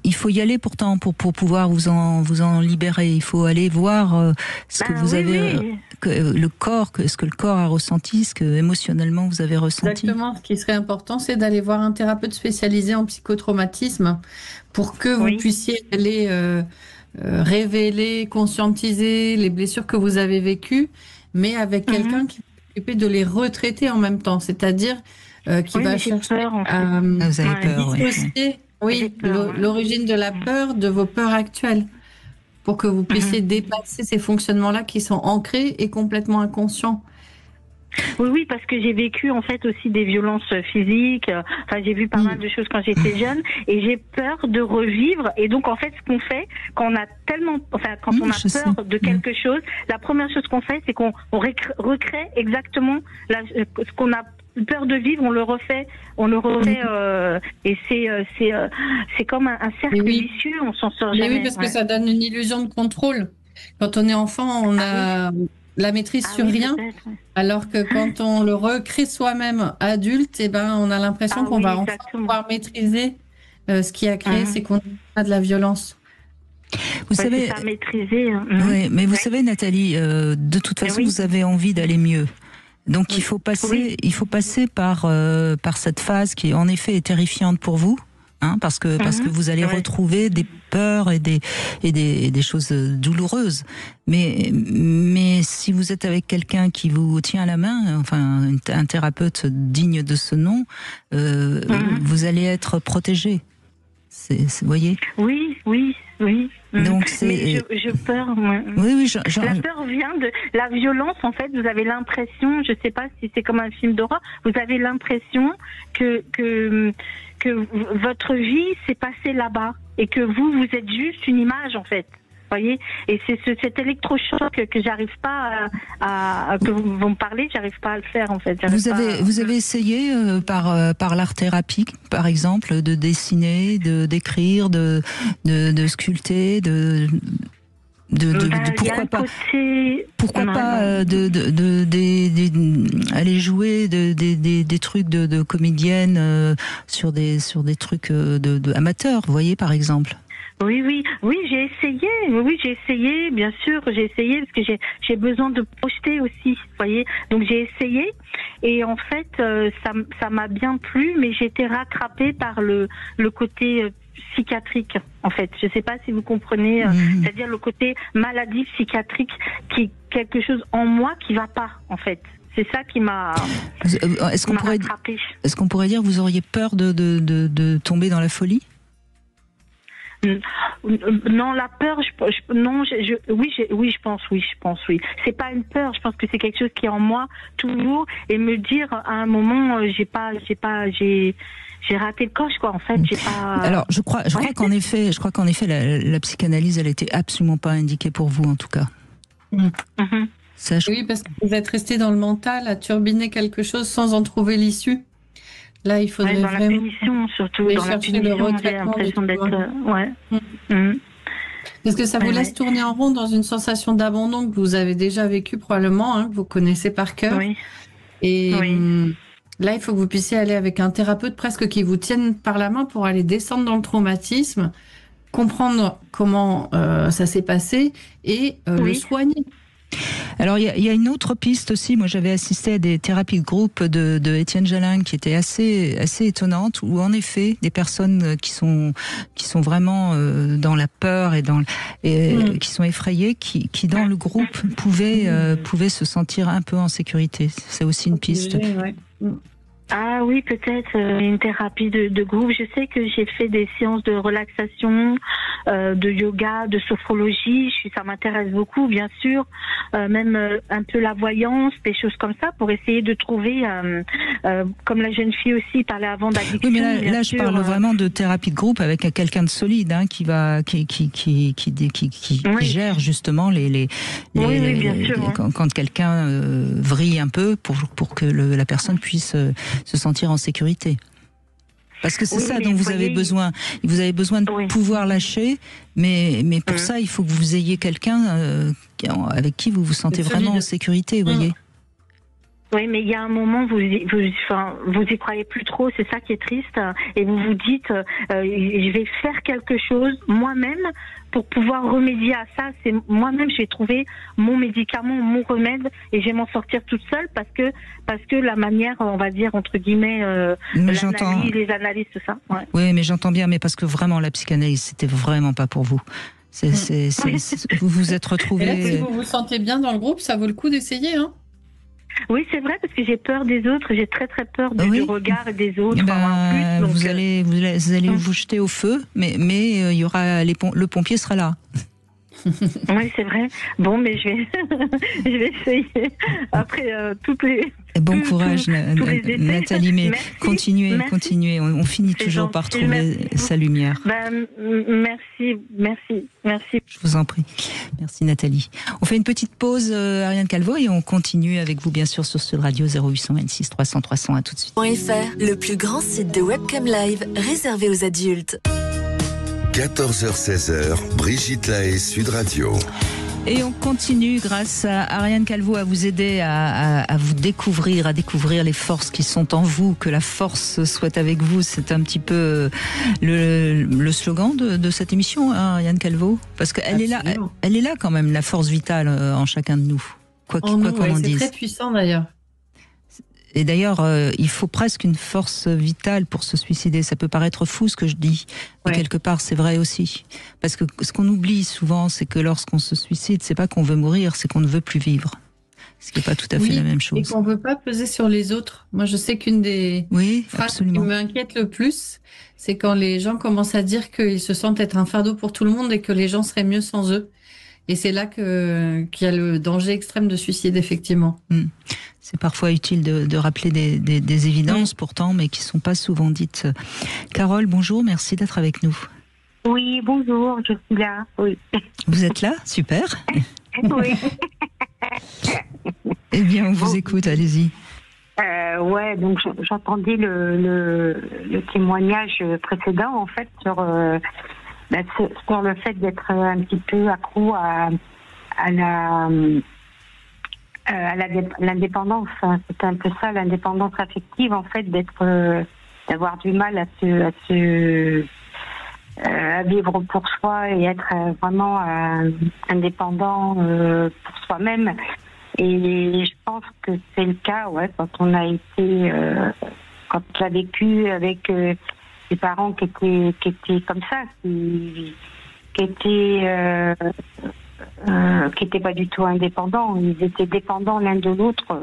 Il faut y aller pourtant pour pouvoir vous en libérer. Il faut aller voir ce que vous avez, ce que le corps a ressenti, ce que émotionnellement vous avez ressenti. Exactement. Ce qui serait important, c'est d'aller voir un thérapeute spécialisé en psychotraumatisme pour que vous puissiez aller révéler, conscientiser les blessures que vous avez vécues, mais avec quelqu'un qui va s'occuper de les retraiter en même temps. C'est-à-dire qui va chercher à dissocier. Oui, l'origine de la peur, de vos peurs actuelles, pour que vous puissiez dépasser ces fonctionnements-là qui sont ancrés et complètement inconscients. Oui, parce que j'ai vécu en fait aussi des violences physiques. J'ai vu pas mal de choses quand j'étais jeune, et j'ai peur de revivre. Et donc en fait, ce qu'on fait quand on a peur de quelque chose, la première chose qu'on fait, c'est qu'on recrée exactement ce qu'on a peur de vivre, on le refait, et c'est comme un cercle vicieux, on s'en sort jamais. Oui, parce que ça donne une illusion de contrôle. Quand on est enfant, on a la maîtrise sur rien, alors que quand on le recrée soi-même adulte, on a l'impression qu'on va enfin pouvoir maîtriser ce qui a créé ces conditions de la violence. Vous savez, c'est à maîtriser. Oui, mais vous savez, Nathalie, de toute façon, vous avez envie d'aller mieux. Donc il faut passer par cette phase qui en effet est terrifiante pour vous, parce que vous allez retrouver des peurs et des choses douloureuses. Mais si vous êtes avec quelqu'un qui vous tient la main, enfin un thérapeute digne de ce nom, vous allez être protégé. Vous voyez ? Oui. Donc mais je peur. La peur vient de la violence. En fait, vous avez l'impression, je sais pas si c'est comme un film d'horreur, vous avez l'impression que votre vie s'est passée là-bas et que vous êtes juste une image en fait. Voyez, et c'est cet électrochoc que j'arrive pas que vous me parlez, j'arrive pas à le faire en fait. Vous avez essayé par l'art-thérapie, par exemple, de dessiner, d'écrire, de sculpter, pourquoi pas aller jouer des trucs de comédienne sur des trucs de amateurs, vous voyez, par exemple. Oui, j'ai essayé. Oui, j'ai essayé, bien sûr, j'ai essayé parce que j'ai besoin de projeter aussi, vous voyez. Donc j'ai essayé et en fait, ça m'a bien plu, mais j'ai été rattrapée par le côté psychiatrique, en fait. Je sais pas si vous comprenez, c'est-à-dire le côté maladie psychiatrique, qui est quelque chose en moi qui va pas, en fait. C'est ça qui m'a rattrapée. Est-ce qu'on pourrait dire que vous auriez peur de tomber dans la folie? Non, la peur, je pense. C'est pas une peur, je pense que c'est quelque chose qui est en moi toujours, et me dire à un moment, j'ai raté le coche, quoi. En fait, j'ai pas. Alors, je crois qu'en effet, la psychanalyse, elle était absolument pas indiquée pour vous, en tout cas. Oui, parce que vous êtes resté dans le mental à turbiner quelque chose sans en trouver l'issue. Là, il faudrait dans vraiment... la punition, surtout. Dans la punition, j'ai l'impression d'être... Parce que ça vous laisse tourner en rond dans une sensation d'abandon que vous avez déjà vécue probablement, que vous connaissez par cœur. Oui. Et là, il faut que vous puissiez aller avec un thérapeute presque qui vous tienne par la main pour aller descendre dans le traumatisme, comprendre comment ça s'est passé et le soigner. Alors il y a une autre piste aussi. Moi, j'avais assisté à des thérapies de groupe de Étienne Jalin qui étaient assez étonnantes, où en effet des personnes qui sont vraiment dans la peur et qui sont effrayées, qui dans le groupe pouvaient se sentir un peu en sécurité. C'est aussi une piste. Ah oui, peut-être une thérapie de groupe. Je sais que j'ai fait des séances de relaxation, de yoga, de sophrologie. Ça m'intéresse beaucoup, bien sûr. Même un peu la voyance, des choses comme ça, pour essayer de trouver, comme la jeune fille aussi parlait avant d'addiction. Oui, mais là je parle vraiment de thérapie de groupe avec quelqu'un de solide, qui gère justement quand quelqu'un vrille un peu pour que la personne puisse se sentir en sécurité. Parce que c'est ça dont vous avez besoin. Vous avez besoin de pouvoir lâcher, mais pour ça, il faut que vous ayez quelqu'un avec qui vous vous sentez vraiment en sécurité, vous voyez. Oui, mais il y a un moment, vous y croyez plus trop, c'est ça qui est triste, et vous vous dites, je vais faire quelque chose moi-même pour pouvoir remédier à ça. C'est moi-même, je vais trouver mon médicament, mon remède, et je vais m'en sortir toute seule parce que la manière, on va dire entre guillemets, les analyses, tout ça. Ouais. Oui, mais j'entends bien, mais parce que vraiment la psychanalyse, c'était vraiment pas pour vous. Vous vous êtes retrouvés. Et là, si vous vous sentez bien dans le groupe, ça vaut le coup d'essayer, Oui, c'est vrai, parce que j'ai peur des autres, j'ai très très peur du regard des autres. Vous allez vous jeter au feu, mais il y aura le pompier sera là. Oui, c'est vrai. Bon, mais je vais essayer. Après toutes les... Bon courage, Nathalie, mais continuez. On finit toujours par trouver sa lumière. Merci. Je vous en prie. Merci, Nathalie. On fait une petite pause, Ariane Calvo, et on continue avec vous, bien sûr, sur Sud Radio 0826 300 300. À tout de suite. .fr, le plus grand site de webcam live réservé aux adultes. 14h-16h, Brigitte Lahaie, Sud Radio. Et on continue grâce à Ariane Calvo à vous aider à vous découvrir, à découvrir les forces qui sont en vous, que la force soit avec vous. C'est un petit peu le slogan de cette émission, Ariane Calvo, parce qu'elle est là quand même, la force vitale en chacun de nous. Quoi qu'on en dise. C'est très puissant d'ailleurs. Et d'ailleurs, il faut presque une force vitale pour se suicider. Ça peut paraître fou ce que je dis, mais quelque part c'est vrai aussi. Parce que ce qu'on oublie souvent, c'est que lorsqu'on se suicide, c'est pas qu'on veut mourir, c'est qu'on ne veut plus vivre. Ce qui n'est pas tout à fait la même chose. Et qu'on ne veut pas peser sur les autres. Moi, je sais qu'une des phrases qui m'inquiète le plus, c'est quand les gens commencent à dire qu'ils se sentent être un fardeau pour tout le monde et que les gens seraient mieux sans eux. Et c'est là qu'il y a le danger extrême de suicide, effectivement. C'est parfois utile de rappeler des évidences pourtant, mais qui ne sont pas souvent dites. Carole, bonjour, merci d'être avec nous. Oui, bonjour, je suis là. Oui. Vous êtes là? Super. Oui. Eh bien, on vous écoute, allez-y. Donc j'entendais le témoignage précédent, en fait, sur le fait d'être un petit peu accro à l'indépendance. C'est un peu ça, l'indépendance affective, en fait, d'avoir du mal à se à vivre pour soi et être vraiment indépendant pour soi-même. Et je pense que c'est le cas, quand on a été, quand on a vécu avec des parents qui étaient comme ça, qui étaient pas du tout indépendants. Ils étaient dépendants l'un de l'autre,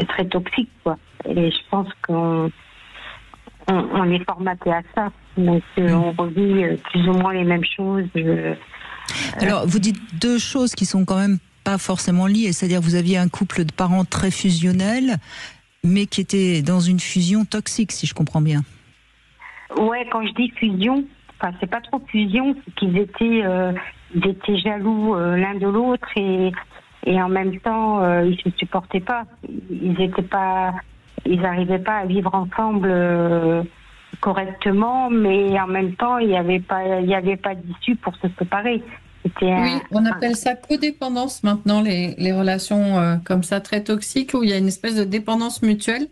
très toxiques, quoi. Et je pense qu'on est formaté à ça. Donc on revit plus ou moins les mêmes choses. Alors vous dites deux choses qui sont quand même pas forcément liées, c'est-à-dire vous aviez un couple de parents très fusionnels, mais qui étaient dans une fusion toxique, si je comprends bien. Ouais, quand je dis fusion, enfin c'est pas trop fusion, c'est qu'ils étaient jaloux l'un de l'autre et en même temps ils se supportaient pas. Ils n'arrivaient pas à vivre ensemble correctement, mais en même temps il y avait pas d'issue pour se séparer. Oui, on appelle ça codépendance maintenant, les relations comme ça très toxiques où il y a une espèce de dépendance mutuelle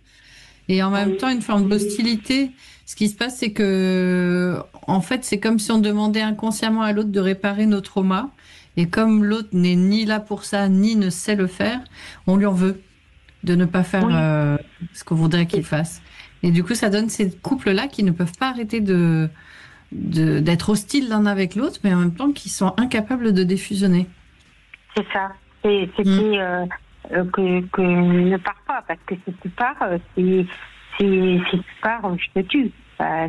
et en même temps une forme d'hostilité. Ce qui se passe, c'est que en fait, c'est comme si on demandait inconsciemment à l'autre de réparer nos traumas et comme l'autre n'est ni là pour ça ni ne sait le faire, on lui en veut de ne pas faire ce qu'on voudrait qu'il fasse. Et du coup, ça donne ces couples-là qui ne peuvent pas arrêter d'être hostiles l'un avec l'autre, mais en même temps qui sont incapables de défusionner. C'est ça. C'était que ne pars pas, parce que si tu pars, si tu pars, je te tue.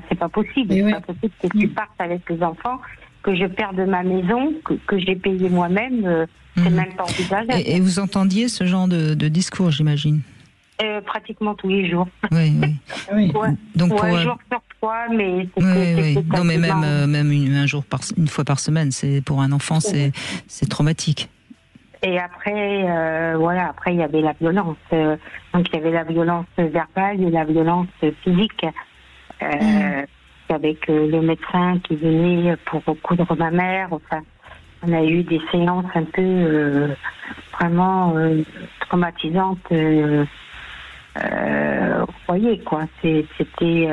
C'est pas possible. C'est pas possible que tu partes avec les enfants, que je perde ma maison, que j'ai payé moi-même. C'est même pas envisageable. Et vous entendiez ce genre de discours, j'imagine? Pratiquement tous les jours. Oui. Donc un jour sur 3, mais non, mais même une fois par semaine, c'est pour un enfant, c'est traumatique. Et après, après il y avait la violence. Donc il y avait la violence verbale et la violence physique. Avec le médecin qui venait pour coudre ma mère. Enfin, on a eu des séances un peu vraiment traumatisantes. Vous voyez, quoi. C'était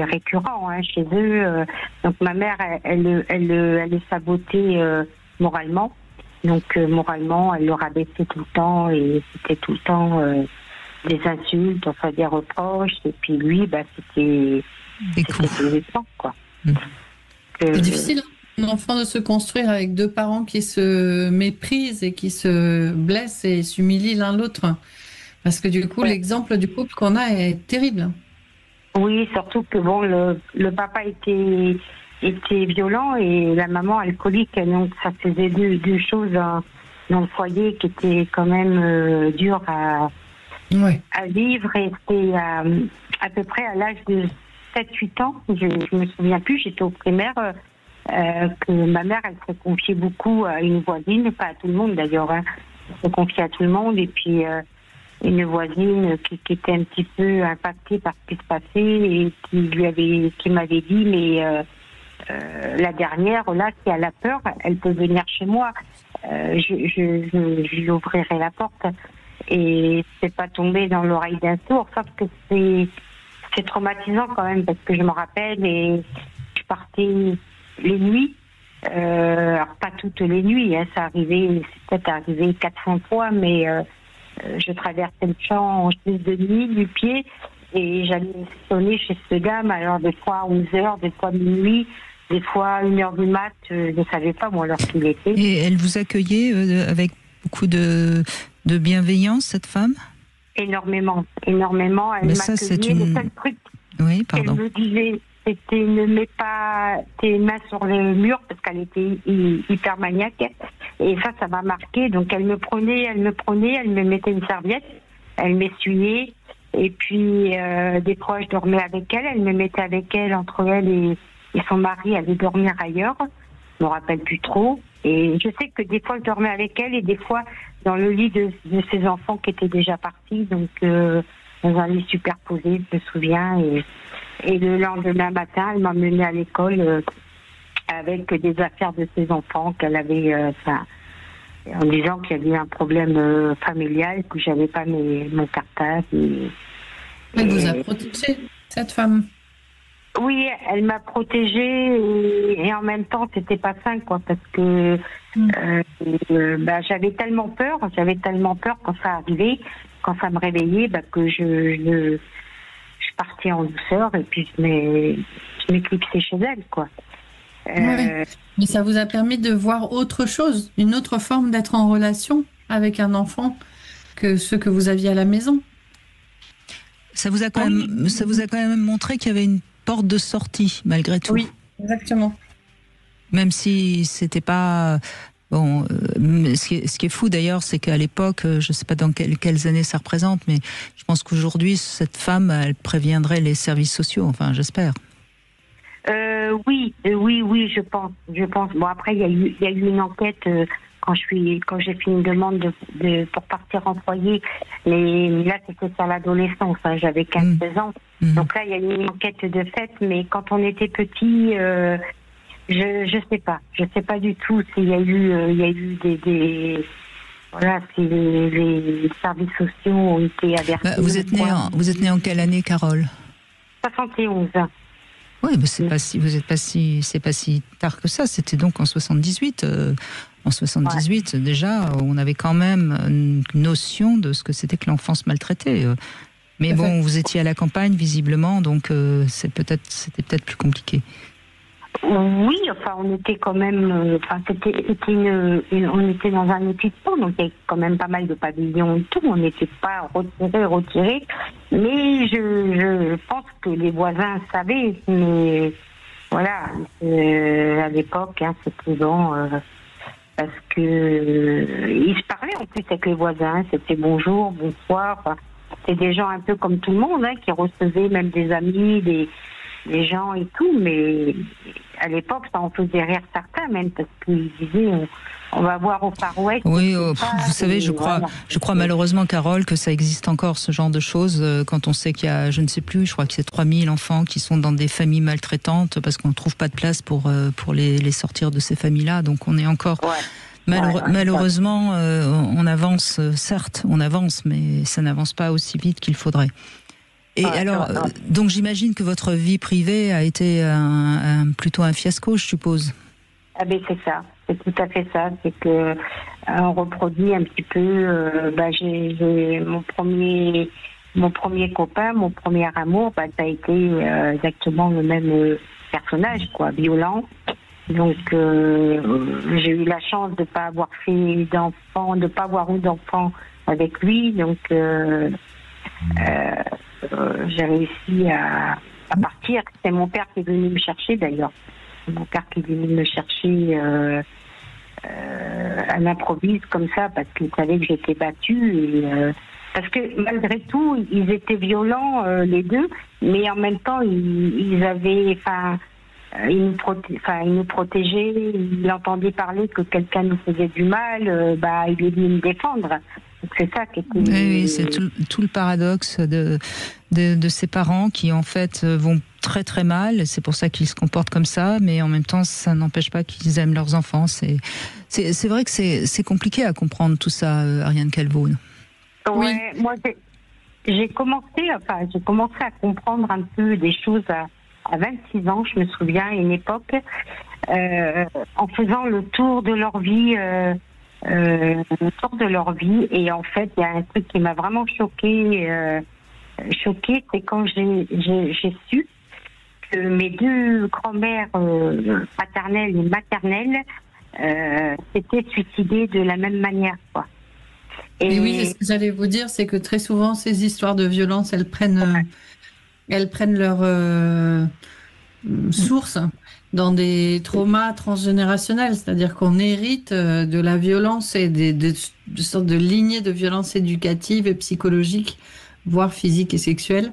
récurrent chez eux. Donc ma mère, elle est sabotée moralement. Donc moralement, elle le rabaissait tout le temps et c'était tout le temps des insultes, enfin des reproches. Et puis lui, c'était violent, quoi. C'est difficile, un enfant, de se construire avec deux parents qui se méprisent et qui se blessent et s'humilient l'un l'autre. Parce que du coup, l'exemple du couple qu'on a est terrible. Oui, surtout que le papa était violent et la maman alcoolique, donc ça faisait deux choses dans le foyer qui étaient quand même dures à vivre. Et c'était à peu près à l'âge de 7-8 ans, je me souviens plus, j'étais au primaire, que ma mère, elle se confiait beaucoup à une voisine, pas à tout le monde d'ailleurs, elle se confiait à tout le monde, et puis une voisine qui était un petit peu impactée par ce qui se passait et qui m'avait dit, mais la dernière, là, si elle a peur, elle peut venir chez moi, je lui ouvrirai la porte. Et c'est pas tombé dans l'oreille d'un sourd, sauf que c'est traumatisant quand même, parce que je me rappelle et je partais les nuits, alors pas toutes les nuits, c'est peut-être arrivé 400 fois, mais je traversais le champ en chemise de nuit, du pied, et j'allais sonner chez ce dame, alors des fois à 11h, des fois minuit, des fois 1h du mat, je ne savais pas moi l'heure qu'il était. Et elle vous accueillait avec beaucoup de bienveillance, cette femme? Énormément. Elle m'accueillait. Le seul truc qu'elle me disait, c'était ne mets pas tes mains sur le mur, parce qu'elle était hyper maniaque. Et ça m'a marqué. Donc elle me prenait, elle me mettait une serviette, elle m'essuyait. Et puis des fois je dormais avec elle me mettait avec elle, entre elle et son mari allait dormir ailleurs. Je me rappelle plus trop. Et je sais que des fois je dormais avec elle et des fois dans le lit de ses enfants qui étaient déjà partis, donc dans un lit superposé, je me souviens. Et le lendemain matin, elle m'a menée à l'école avec des affaires de ses enfants qu'elle avait, en disant qu'il y avait un problème familial, que j'avais pas mon cartable. Elle vous a protégé, cette femme? Oui, elle m'a protégée et en même temps, c'était pas sain, quoi, parce que j'avais tellement peur quand ça arrivait, quand ça me réveillait, que je partais en douceur et puis je m'éclipsais chez elle, quoi. Ouais. Mais ça vous a permis de voir autre chose, une autre forme d'être en relation avec un enfant que ceux que vous aviez à la maison. Ça vous a quand même montré qu'il y avait une porte de sortie, malgré tout. Oui, exactement. Même si c'était pas... Bon, ce qui est fou d'ailleurs, c'est qu'à l'époque, je ne sais pas dans quelles années ça représente, mais je pense qu'aujourd'hui, cette femme, elle préviendrait les services sociaux, enfin, j'espère. Oui, je pense. Bon, après, il y a eu une enquête quand j'ai fait une demande pour partir en foyer, mais là, c'était à l'adolescence, hein, j'avais 15-16 ans. Donc là, il y a eu une enquête de fait, mais quand on était petit, je sais pas du tout s'il y a eu des voilà, si les services sociaux ont été avertis. Vous êtes né en quelle année, Carole? 71. Oui, mais c'est pas si tard que ça. C'était donc en 78. En 78, déjà, on avait quand même une notion de ce que c'était que l'enfance maltraitée. Mais bon, vous étiez à la campagne, visiblement, donc c'était peut-être plus compliqué. Oui, enfin, on était quand même... on était dans un équipement, donc il y avait quand même pas mal de pavillons et tout. On n'était pas retirés. Mais je pense que les voisins savaient. Mais voilà, à l'époque, hein, c'était bon... parce que ils se parlaient en plus avec les voisins. C'était bonjour, bonsoir. Enfin, c'était des gens un peu comme tout le monde, hein, qui recevaient même des amis, des gens et tout. Mais à l'époque, ça en faisait rire certains même, parce qu'ils disaient on va voir au Far West. Oui, vous savez, je crois malheureusement, Carole, que ça existe encore, ce genre de choses, quand on sait qu'il y a, je ne sais plus, je crois que c'est 3000 enfants qui sont dans des familles maltraitantes parce qu'on ne trouve pas de place pour les sortir de ces familles-là. Donc on est encore... Ouais. Malheureusement, on avance, certes, mais ça n'avance pas aussi vite qu'il faudrait. Et alors, donc j'imagine que votre vie privée a été plutôt un fiasco, je suppose. Ah ben c'est ça, c'est tout à fait ça. C'est que on reproduit un petit peu. J'ai mon premier copain, mon premier amour, ça a été exactement le même personnage, quoi, violent. Donc j'ai eu la chance de pas avoir fait d'enfant, de pas avoir eu d'enfant avec lui. Donc j'ai réussi à partir. C'est mon père qui est venu me chercher d'ailleurs. Mon père qui est venu me chercher à l'improviste comme ça parce qu'il savait que j'étais battue. Et, parce que malgré tout, ils étaient violents les deux, mais en même temps, ils avaient... il nous protégeait, il entendait parler que quelqu'un nous faisait du mal, il est venu me défendre. Donc c'est ça qui était... Oui, c'est tout le paradoxe de ces parents qui en fait vont très très mal. C'est pour ça qu'ils se comportent comme ça, mais en même temps ça n'empêche pas qu'ils aiment leurs enfants. C'est vrai que c'est compliqué à comprendre tout ça, Ariane Calvo. Oui, moi j'ai commencé à comprendre un peu des choses à 26 ans, je me souviens, à une époque, en faisant le tour de leur vie, et en fait, il y a un truc qui m'a vraiment choquée, c'est quand j'ai su que mes deux grand-mères paternelles et maternelles s'étaient suicidées de la même manière, quoi. Et oui, ce que j'allais vous dire, c'est que très souvent, ces histoires de violence, elles prennent leur source dans des traumas transgénérationnels, c'est-à-dire qu'on hérite de la violence et de sortes de lignées de violence éducative et psychologique, voire physique et sexuelle,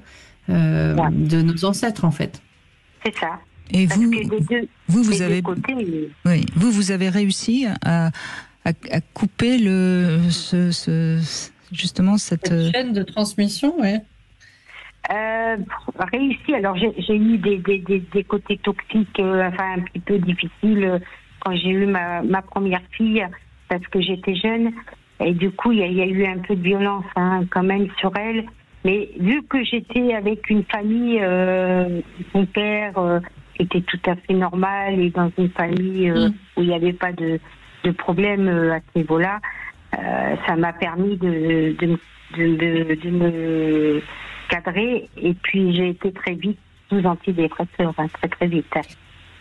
de nos ancêtres, en fait. C'est ça. Et vous avez réussi à couper justement cette chaîne de transmission, oui. Réussi. Alors j'ai eu des côtés toxiques, un petit peu difficiles quand j'ai eu ma première fille parce que j'étais jeune et du coup il y a eu un peu de violence quand même sur elle. Mais vu que j'étais avec une famille, mon père était tout à fait normal et dans une famille où il n'y avait pas de problème à ce niveau-là, ça m'a permis de me cadrer. Et puis j'ai été très vite sous antidépresseur, très très vite.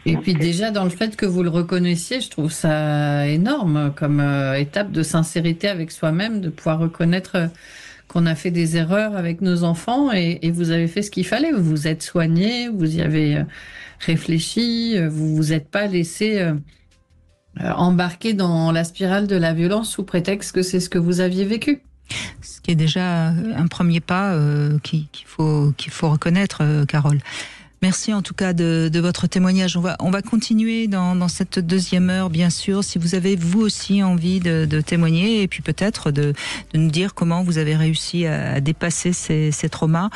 Et puis déjà, dans le fait que vous le reconnaissiez, je trouve ça énorme comme étape de sincérité avec soi-même, de pouvoir reconnaître qu'on a fait des erreurs avec nos enfants et vous avez fait ce qu'il fallait. Vous vous êtes soigné, vous y avez réfléchi, vous vous êtes pas laissé embarquer dans la spirale de la violence sous prétexte que c'est ce que vous aviez vécu. Ce qui est déjà un premier pas qu'il faut reconnaître, Carole. Merci en tout cas de votre témoignage. On va continuer dans cette deuxième heure, bien sûr. Si vous avez vous aussi envie de témoigner et puis peut-être de nous dire comment vous avez réussi à dépasser ces traumas,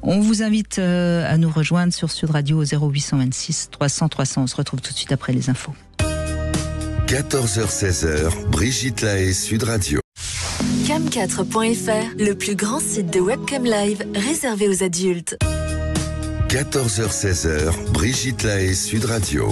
on vous invite à nous rejoindre sur Sud Radio au 0826 300 300. On se retrouve tout de suite après les infos. 14h-16h, Brigitte Lahaie, Sud Radio. Cam4.fr, le plus grand site de webcam live réservé aux adultes. 14h-16h, Brigitte Lahaie, Sud Radio.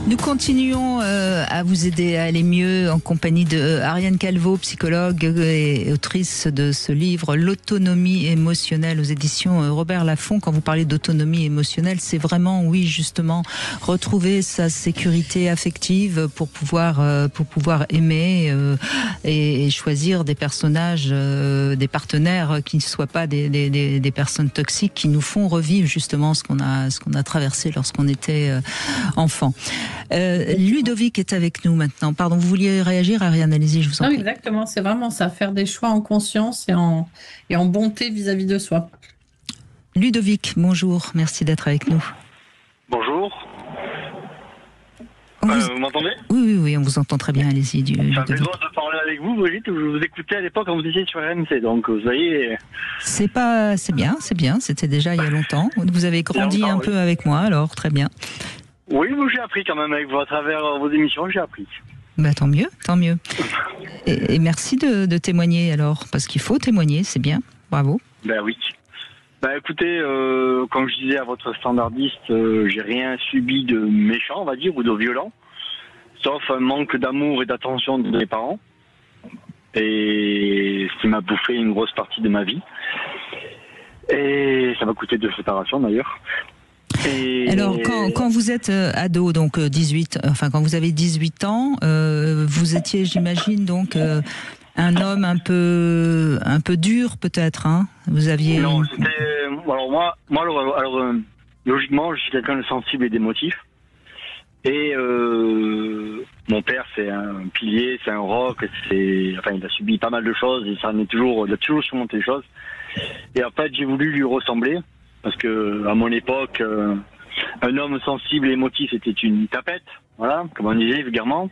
Nous continuons à vous aider à aller mieux en compagnie de Ariane Calvo, psychologue et autrice de ce livre L'autonomie émotionnelle aux éditions Robert Laffont. Quand vous parlez d'autonomie émotionnelle, c'est vraiment, oui, justement, retrouver sa sécurité affective pour pouvoir aimer et choisir des personnages, des partenaires qui ne soient pas des personnes toxiques qui nous font revivre justement ce qu'on a traversé lorsqu'on était enfant. Ludovic est avec nous maintenant. Pardon, vous vouliez réagir, Ariane? Allez-y, je vous en prie. Exactement, c'est vraiment ça, faire des choix en conscience et en bonté vis-à-vis de soi. Ludovic, bonjour, merci d'être avec nous. Bonjour. Vous m'entendez? Oui, on vous entend très bien, allez-y. J'ai un plaisir de parler avec vous, Brigitte. Je vous écoutais à l'époque quand vous étiez sur RMC, donc vous voyez... C'est bien, c'était déjà il y a longtemps. Vous avez grandi un peu avec moi, alors très bien. Oui, j'ai appris quand même à travers vos émissions, j'ai appris. Bah, tant mieux. Et merci de témoigner alors, parce qu'il faut témoigner, c'est bien, bravo. Ben oui. Ben écoutez, comme je disais à votre standardiste, j'ai rien subi de méchant, on va dire, ou de violent, sauf un manque d'amour et d'attention de mes parents, et ce qui m'a bouffé une grosse partie de ma vie. Et ça m'a coûté 2 séparations d'ailleurs. Alors, quand vous êtes ado, donc quand vous avez 18 ans, vous étiez, j'imagine, donc un homme un peu dur, peut-être, hein? Vous aviez... Non, c'était... Alors moi, logiquement, je suis quelqu'un de sensible et d'émotif. Et mon père, c'est un pilier, c'est un roc, il a subi pas mal de choses, et il a toujours surmonté les choses. Et en fait, j'ai voulu lui ressembler. Parce que à mon époque, un homme sensible et émotif c'était une tapette, voilà, comme on disait vulgairement.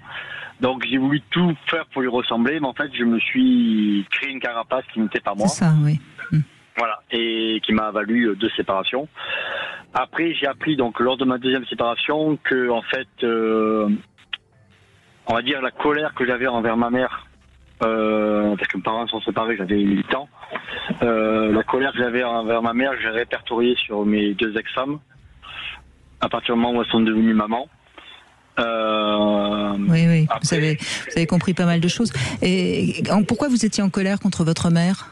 Donc j'ai voulu tout faire pour lui ressembler, mais en fait je me suis créé une carapace qui n'était pas moi. C'est ça, oui. Voilà, et qui m'a valu 2 séparations. Après j'ai appris donc lors de ma 2e séparation que en fait, on va dire la colère que j'avais envers ma mère. Parce que mes parents sont séparés, j'avais 8 ans. La colère que j'avais envers ma mère, j'ai répertorié sur mes 2 ex-femmes à partir du moment où elles sont devenues mamans. Oui, après, vous avez compris pas mal de choses. Et pourquoi vous étiez en colère contre votre mère?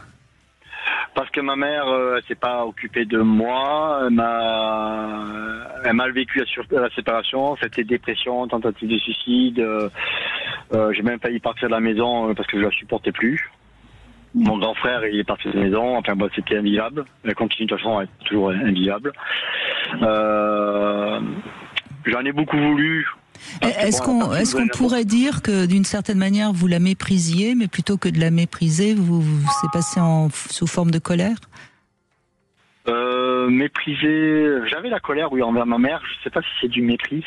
Parce que ma mère, elle s'est pas occupée de moi, elle m'a mal vécu la séparation, c'était dépression, tentative de suicide, j'ai même failli partir de la maison parce que je la supportais plus. Mon grand frère, il est parti de la maison, enfin bon, c'était invivable, elle continue de toute façon à être toujours invivable. J'en ai beaucoup voulu. Est-ce qu'on pourrait dire que d'une certaine manière vous la méprisiez, mais plutôt que de la mépriser, c'est passé sous forme de colère? Mépriser, j'avais la colère, oui, envers ma mère. Je sais pas si c'est du mépris.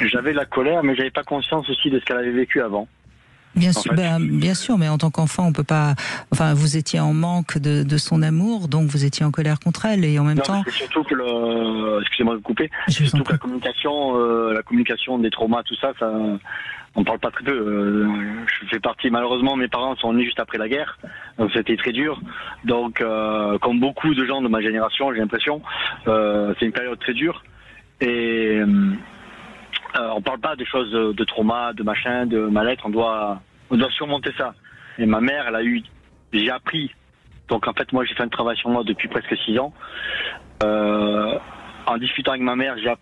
J'avais la colère, mais j'avais pas conscience aussi de ce qu'elle avait vécu avant. Bien sûr, bien sûr, mais en tant qu'enfant, on peut pas. Enfin, vous étiez en manque de son amour, donc vous étiez en colère contre elle, et en même temps. C'est surtout que excusez-moi de couper. Surtout que la communication des traumas, tout ça, on parle pas très peu. Je fais partie, malheureusement, mes parents sont nés juste après la guerre, donc c'était très dur. Donc, comme beaucoup de gens de ma génération, j'ai l'impression, c'est une période très dure. Et on parle pas des choses de trauma, de machin, de mal-être. On doit surmonter ça. Et ma mère, j'ai appris. Donc en fait, moi, j'ai fait un travail sur moi depuis presque 6 ans. En discutant avec ma mère, j'ai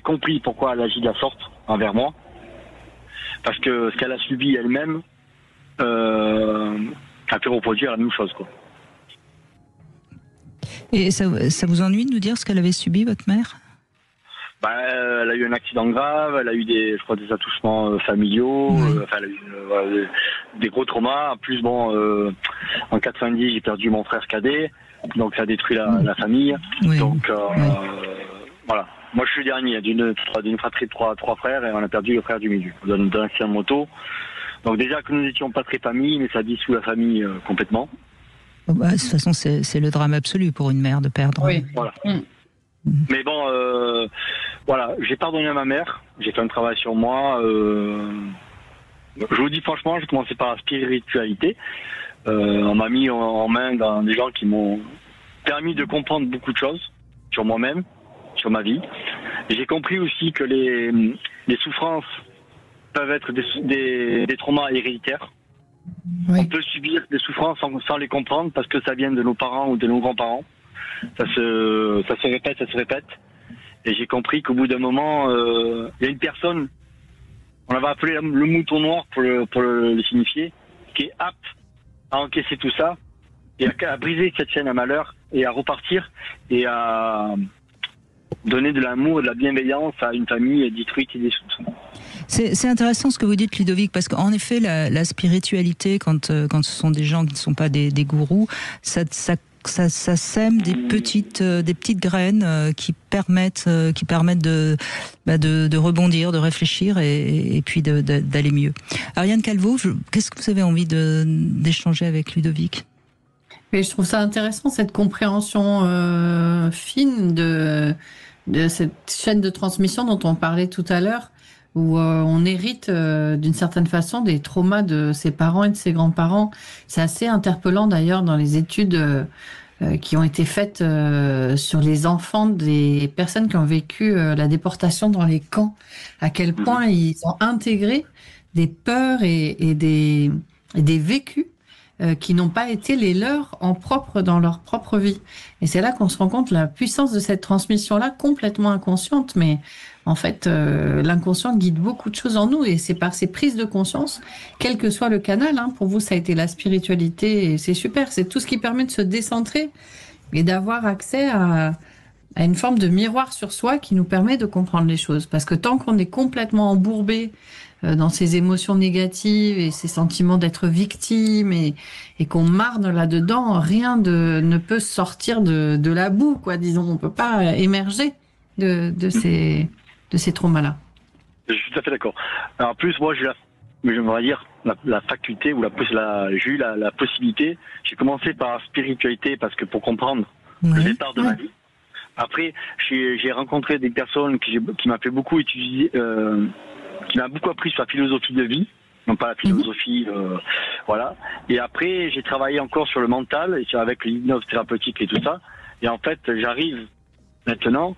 compris pourquoi elle agit de la sorte envers moi. Parce que ce qu'elle a subi elle-même a fait reproduire la même chose, quoi. Et ça vous ennuie de nous dire ce qu'elle avait subi, votre mère ? Elle a eu un accident grave, elle a eu des attouchements familiaux, elle a eu des gros traumas. En plus, en 90, j'ai perdu mon frère cadet, donc ça a détruit la famille. Oui. Donc, voilà. Moi, je suis le dernier d'une fratrie de trois frères, et on a perdu le frère du milieu d'un accident de moto. Donc déjà que nous n'étions pas très famille, mais ça dissout la famille complètement. De toute façon, c'est le drame absolu pour une mère de perdre. Oui, voilà. Mais voilà, j'ai pardonné à ma mère, j'ai fait un travail sur moi. Je vous dis franchement, j'ai commencé par la spiritualité. On m'a mis en main dans des gens qui m'ont permis de comprendre beaucoup de choses sur moi-même, sur ma vie. Et j'ai compris aussi que les souffrances peuvent être des traumas héréditaires. Oui. On peut subir des souffrances sans les comprendre parce que ça vient de nos parents ou de nos grands-parents. Ça se répète. Et j'ai compris qu'au bout d'un moment, il y a une personne, on l'avait appelé le mouton noir pour le signifier, qui est apte à encaisser tout ça et à briser cette chaîne à malheur et à repartir et à donner de l'amour et de la bienveillance à une famille détruite et dissoute. C'est intéressant ce que vous dites, Ludovic, parce qu'en effet, la spiritualité, quand ce sont des gens qui ne sont pas des gourous, ça sème des petites graines qui permettent de rebondir, de réfléchir et puis d'aller mieux. Ariane Calvo, qu'est-ce que vous avez envie d'échanger avec Ludovic ? Mais je trouve ça intéressant, cette compréhension fine de cette chaîne de transmission dont on parlait tout à l'heure, où on hérite d'une certaine façon des traumas de ses parents et de ses grands-parents. C'est assez interpellant d'ailleurs dans les études qui ont été faites sur les enfants des personnes qui ont vécu la déportation dans les camps, à quel point ils ont intégré des peurs et des vécus qui n'ont pas été les leurs dans leur propre vie. Et c'est là qu'on se rend compte de la puissance de cette transmission-là, complètement inconsciente, mais en fait, l'inconscient guide beaucoup de choses en nous, et c'est par ces prises de conscience, quel que soit le canal, pour vous ça a été la spiritualité, et c'est super, c'est tout ce qui permet de se décentrer et d'avoir accès à une forme de miroir sur soi qui nous permet de comprendre les choses. Parce que tant qu'on est complètement embourbé dans ces émotions négatives et ces sentiments d'être victime et qu'on marne là-dedans, rien ne peut sortir de la boue, quoi, disons. On peut pas émerger de ces traumas-là. Je suis tout à fait d'accord. Alors, en plus, moi, j'aimerais dire la faculté, ou j'ai eu la possibilité. J'ai commencé par la spiritualité parce que pour comprendre le départ de ma vie. Après, j'ai rencontré des personnes qui m'a fait beaucoup étudier, qui m'a beaucoup appris sur la philosophie de vie, non pas la philosophie, voilà. Et après, j'ai travaillé encore sur le mental et avec l'hypnose thérapeutique et tout ça. Et en fait, j'arrive maintenant.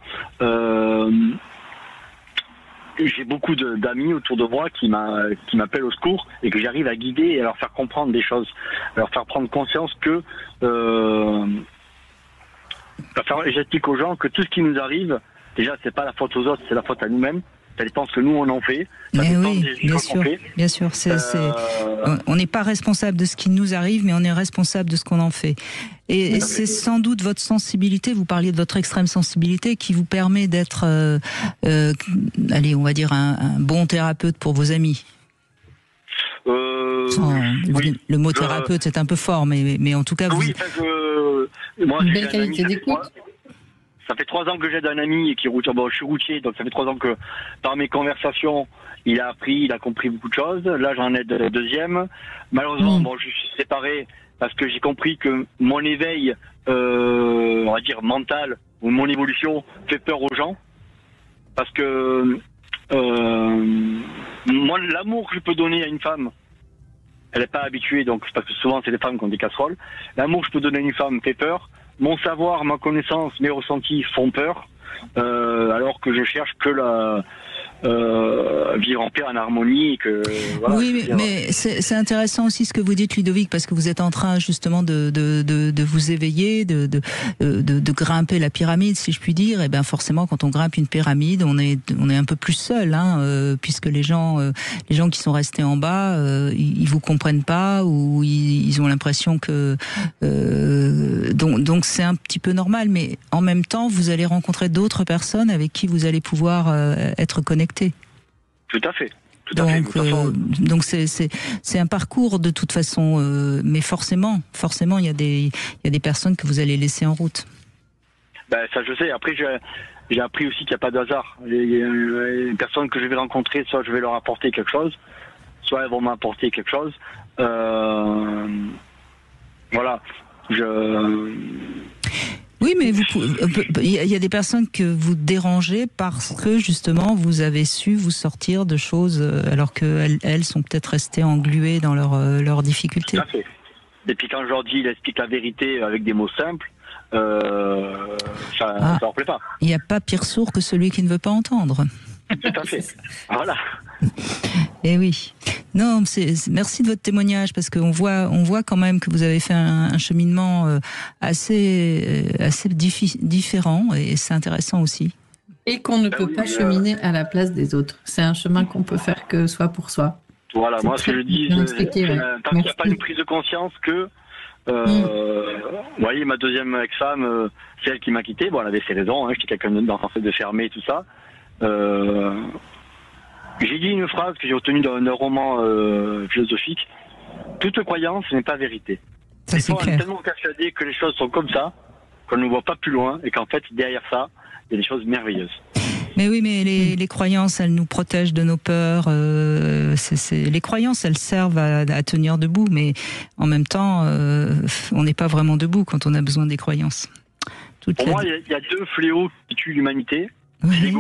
J'ai beaucoup d'amis autour de moi qui m'appellent au secours et que j'arrive à guider et à leur faire comprendre des choses, à leur faire prendre conscience que j'explique aux gens que tout ce qui nous arrive, déjà c'est pas la faute aux autres, c'est la faute à nous-mêmes. Ça dépend ce que nous on en fait. Mais oui, bien sûr. On n'est pas responsable de ce qui nous arrive, mais on est responsable de ce qu'on en fait. Et c'est sans doute votre sensibilité, vous parliez de votre extrême sensibilité, qui vous permet d'être, allez, on va dire, un bon thérapeute pour vos amis. Le mot thérapeute, c'est un peu fort, mais en tout cas... Oui, moi, une belle qualité d'écoute. Ça fait 3 ans que j'aide un ami qui est routier. Bon, je suis routier, donc ça fait 3 ans que dans mes conversations, il a appris, il a compris beaucoup de choses. Là, j'en aide le deuxième. Malheureusement, bon, je suis séparé parce que j'ai compris que mon éveil, on va dire mental, ou mon évolution fait peur aux gens. Parce que moi, l'amour que je peux donner à une femme, elle n'est pas habituée, donc parce que souvent c'est les femmes qui ont des casseroles. L'amour que je peux donner à une femme fait peur. Mon savoir, ma connaissance, mes ressentis font peur, alors que je cherche que la vivre en paix, en harmonie. Et que, voilà, oui, mais c'est intéressant aussi ce que vous dites, Ludovic, parce que vous êtes en train justement de vous éveiller, de grimper la pyramide, si je puis dire. Et bien forcément, quand on grimpe une pyramide, on est un peu plus seul, puisque les gens qui sont restés en bas, ils vous comprennent pas, ou ils ont l'impression que donc c'est un petit peu normal. Mais en même temps, vous allez rencontrer d'autres personnes avec qui vous allez pouvoir être connectés. Tout à fait. Donc c'est un parcours de toute façon, mais forcément il y a des personnes que vous allez laisser en route. Ben ça je sais. Après j'ai appris aussi qu'il n'y a pas de hasard. Les personnes que je vais rencontrer, soit je vais leur apporter quelque chose, soit elles vont m'apporter quelque chose. Voilà. Oui, mais il y a des personnes que vous dérangez parce que justement vous avez su vous sortir de choses alors qu'elles sont peut-être restées engluées dans leurs difficultés. Tout à fait. Et puis quand je leur dis, ils expliquent la vérité avec des mots simples, ça leur plaît pas. Il n'y a pas pire sourd que celui qui ne veut pas entendre. Tout à fait. Voilà. Eh oui. Non, merci de votre témoignage parce qu'on voit quand même que vous avez fait un cheminement assez différent et c'est intéressant aussi. Et qu'on ne peut pas cheminer à la place des autres. C'est un chemin qu'on peut faire que soi pour soi. Voilà, moi ce que je dis, tant qu'il n'y a pas une prise de conscience que, vous voyez, ma deuxième ex-femme, c'est elle qui m'a quitté. Bon, elle avait ses raisons, j'étais quelqu'un de fermé et tout ça. J'ai dit une phrase que j'ai retenue d'un roman philosophique. Toute croyance n'est pas vérité. Ça, c'est clair. On est tellement persuadé que les choses sont comme ça, qu'on ne voit pas plus loin, et qu'en fait, derrière ça, il y a des choses merveilleuses. Mais oui, mais les croyances, elles nous protègent de nos peurs. Les croyances, elles servent à tenir debout, mais en même temps, on n'est pas vraiment debout quand on a besoin des croyances. Pour moi, il y a 2 fléaux qui tuent l'humanité. Oui.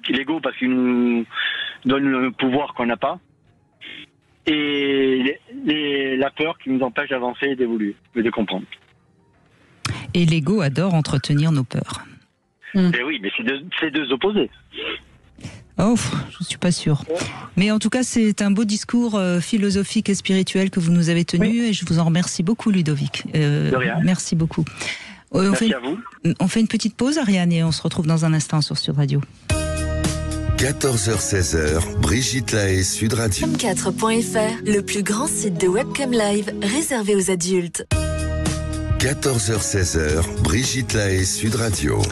L'ego parce qu'il nous donne un pouvoir qu'on n'a pas, et la peur qui nous empêche d'avancer et d'évoluer et de comprendre. Et l'ego adore entretenir nos peurs. Et oui, mais c'est deux opposés. Oh, je suis pas sûre. Mais en tout cas, c'est un beau discours philosophique et spirituel que vous nous avez tenu, et je vous en remercie beaucoup, Ludovic. De rien. Merci beaucoup. Merci à vous. On fait une petite pause, Ariane, et on se retrouve dans un instant sur Sud Radio. 14h-16h, Brigitte Lahaie, Sud Radio. 24.fr, le plus grand site de webcam live réservé aux adultes. 14h-16h, Brigitte Lahaie, Sud Radio.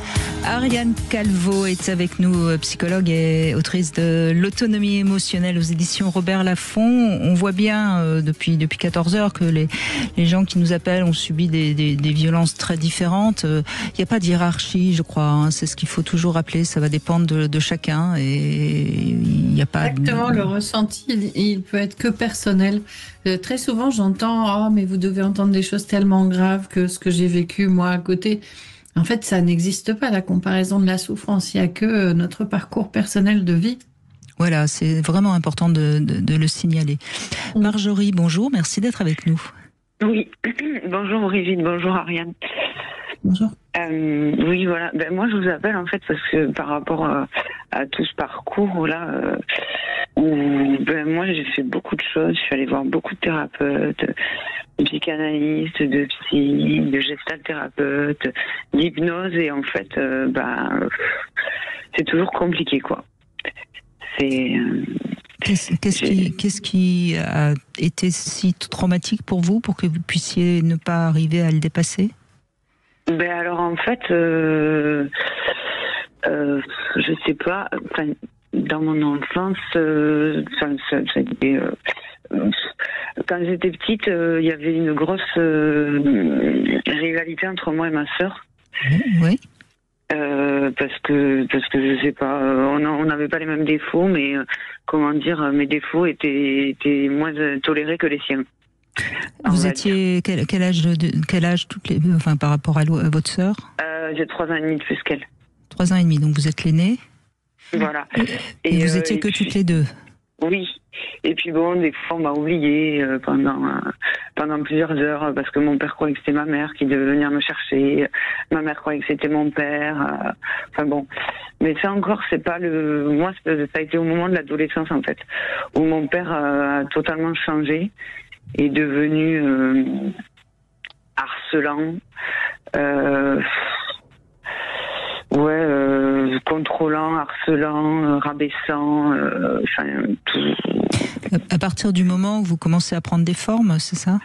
Ariane Calvo est avec nous, psychologue et autrice de L'autonomie émotionnelle aux éditions Robert Laffont. On voit bien depuis 14 heures que les gens qui nous appellent ont subi des violences très différentes. Il n'y a pas de hiérarchie, je crois. C'est ce qu'il faut toujours rappeler. Ça va dépendre de chacun et il n'y a pas... Exactement, le ressenti, il peut être que personnel. Très souvent, j'entends « Oh, mais vous devez entendre des choses tellement graves que ce que j'ai vécu, moi, à côté ». En fait, ça n'existe pas, la comparaison de la souffrance. Il n'y a que notre parcours personnel de vie. Voilà, c'est vraiment important de le signaler. Marjorie, bonjour, merci d'être avec nous. Oui, bonjour Brigitte, bonjour Ariane. Bonjour. Oui, voilà. Moi, je vous appelle en fait parce que par rapport à tout ce parcours-là, moi, j'ai fait beaucoup de choses. Je suis allée voir beaucoup de thérapeutes, de psychanalystes, de psy, de gestalt-thérapeutes, d'hypnose, et en fait, c'est toujours compliqué, quoi. Qu'est-ce qui a été si traumatique pour vous pour que vous puissiez ne pas arriver à le dépasser ? Alors en fait, je sais pas. Dans mon enfance, quand j'étais petite, il y avait une grosse rivalité entre moi et ma sœur. Oui. Et Parce que je sais pas, on n'avait pas les mêmes défauts, mais comment dire, mes défauts étaient moins tolérés que les siens. Vous étiez quel âge toutes les, enfin par rapport à votre sœur? J'ai 3 ans et demi de plus qu'elle. 3 ans et demi, donc vous êtes l'aînée. Voilà. Et vous étiez que toutes les deux. Oui. Et puis bon, des fois on m'a oublié pendant plusieurs heures parce que mon père croyait que c'était ma mère qui devait venir me chercher. Ma mère croyait que c'était mon père. Enfin bon. Mais ça encore, c'est pas le. Moi, ça a été au moment de l'adolescence en fait, où mon père a totalement changé, est devenu harcelant. Contrôlant, harcelant, rabaissant, tout. À partir du moment où vous commencez à prendre des formes, c'est ça?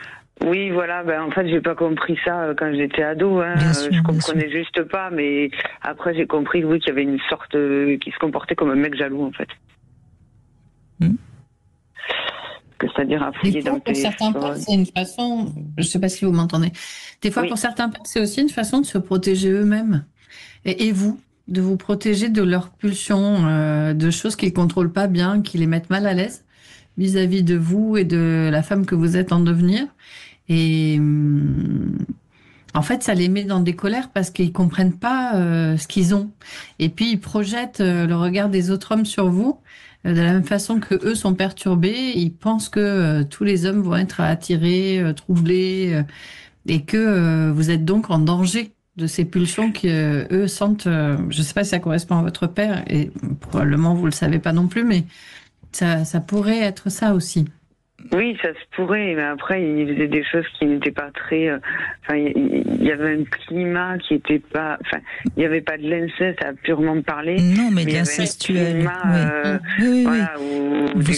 Oui, voilà. En fait, j'ai pas compris ça quand j'étais ado. Je comprenais juste pas, mais après j'ai compris qu'il y avait une sorte qui se comportait comme un mec jaloux en fait. C'est-à-dire à fouiller dans tes. Pour certains pères, c'est une façon. Je sais pas si vous m'entendez. Des fois, pour certains pères, c'est aussi une façon de se protéger eux-mêmes. Et vous, de vous protéger de leurs pulsions, de choses qu'ils ne contrôlent pas bien, qui les mettent mal à l'aise vis-à-vis de vous et de la femme que vous êtes en devenir. Et en fait, ça les met dans des colères parce qu'ils ne comprennent pas ce qu'ils ont. Et puis, ils projettent le regard des autres hommes sur vous. De la même façon que eux sont perturbés, ils pensent que tous les hommes vont être attirés, troublés, et que vous êtes donc en danger de ces pulsions qu'eux sentent. Je ne sais pas si ça correspond à votre père, et probablement vous le savez pas non plus, mais ça pourrait être ça aussi. Oui, ça se pourrait, mais après, il faisait des choses qui n'étaient pas très... il y avait un climat qui n'était pas... Enfin, il n'y avait pas de l'inceste à purement parler. Non, mais de l'incestuel. Oui. Voilà, vous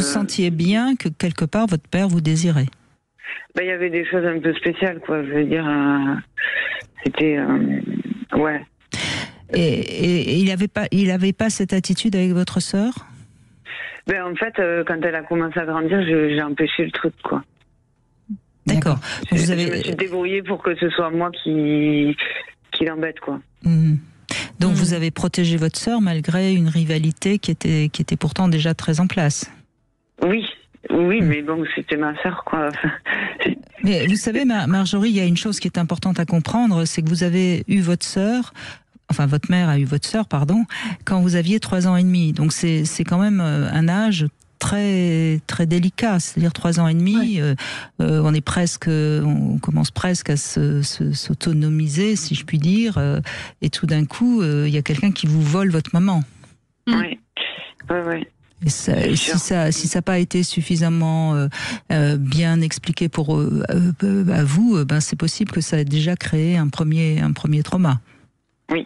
sentiez bien que quelque part, votre père vous désirait. Il y avait des choses un peu spéciales, quoi. Je veux dire, c'était... ouais. Et il avait pas cette attitude avec votre sœur? En fait, quand elle a commencé à grandir, j'ai empêché le truc, quoi. D'accord. Je me suis débrouillée pour que ce soit moi qui l'embête, quoi. Donc vous avez protégé votre sœur malgré une rivalité qui était pourtant déjà très en place. Oui, mais bon, c'était ma sœur, quoi. Mais vous savez, Marjorie, il y a une chose qui est importante à comprendre, c'est que vous avez eu votre sœur. Enfin, votre mère a eu votre sœur, pardon, quand vous aviez 3 ans et demi. Donc, c'est quand même un âge très, très délicat. C'est-à-dire 3 ans et demi, on commence presque à s'autonomiser, si je puis dire. Et tout d'un coup, il y a quelqu'un qui vous vole votre maman. Oui. Et si ça n'a pas été suffisamment bien expliqué à vous, c'est possible que ça ait déjà créé un premier trauma. Oui,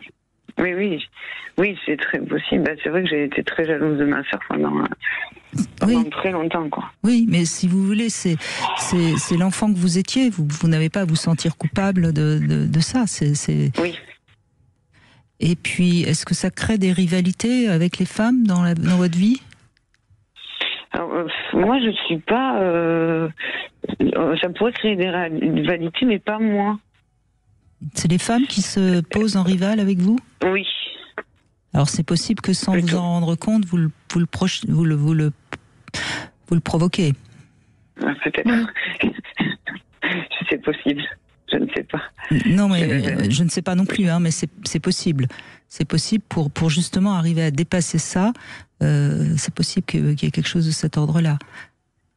c'est très possible. C'est vrai que j'ai été très jalouse de ma sœur pendant très longtemps, quoi. Oui, mais si vous voulez, c'est l'enfant que vous étiez. Vous n'avez pas à vous sentir coupable de ça. Oui. Et puis, est-ce que ça crée des rivalités avec les femmes dans votre vie? Alors, moi, je suis pas... ça pourrait créer des rivalités, mais pas moi. C'est les femmes qui se posent en rival avec vous? Oui. Alors c'est possible que sans vous en rendre compte, vous le provoquez. Peut-être. C'est possible. Je ne sais pas. Non, mais je ne sais pas non plus, mais c'est possible. C'est possible pour justement arriver à dépasser ça. C'est possible qu'il y ait quelque chose de cet ordre-là.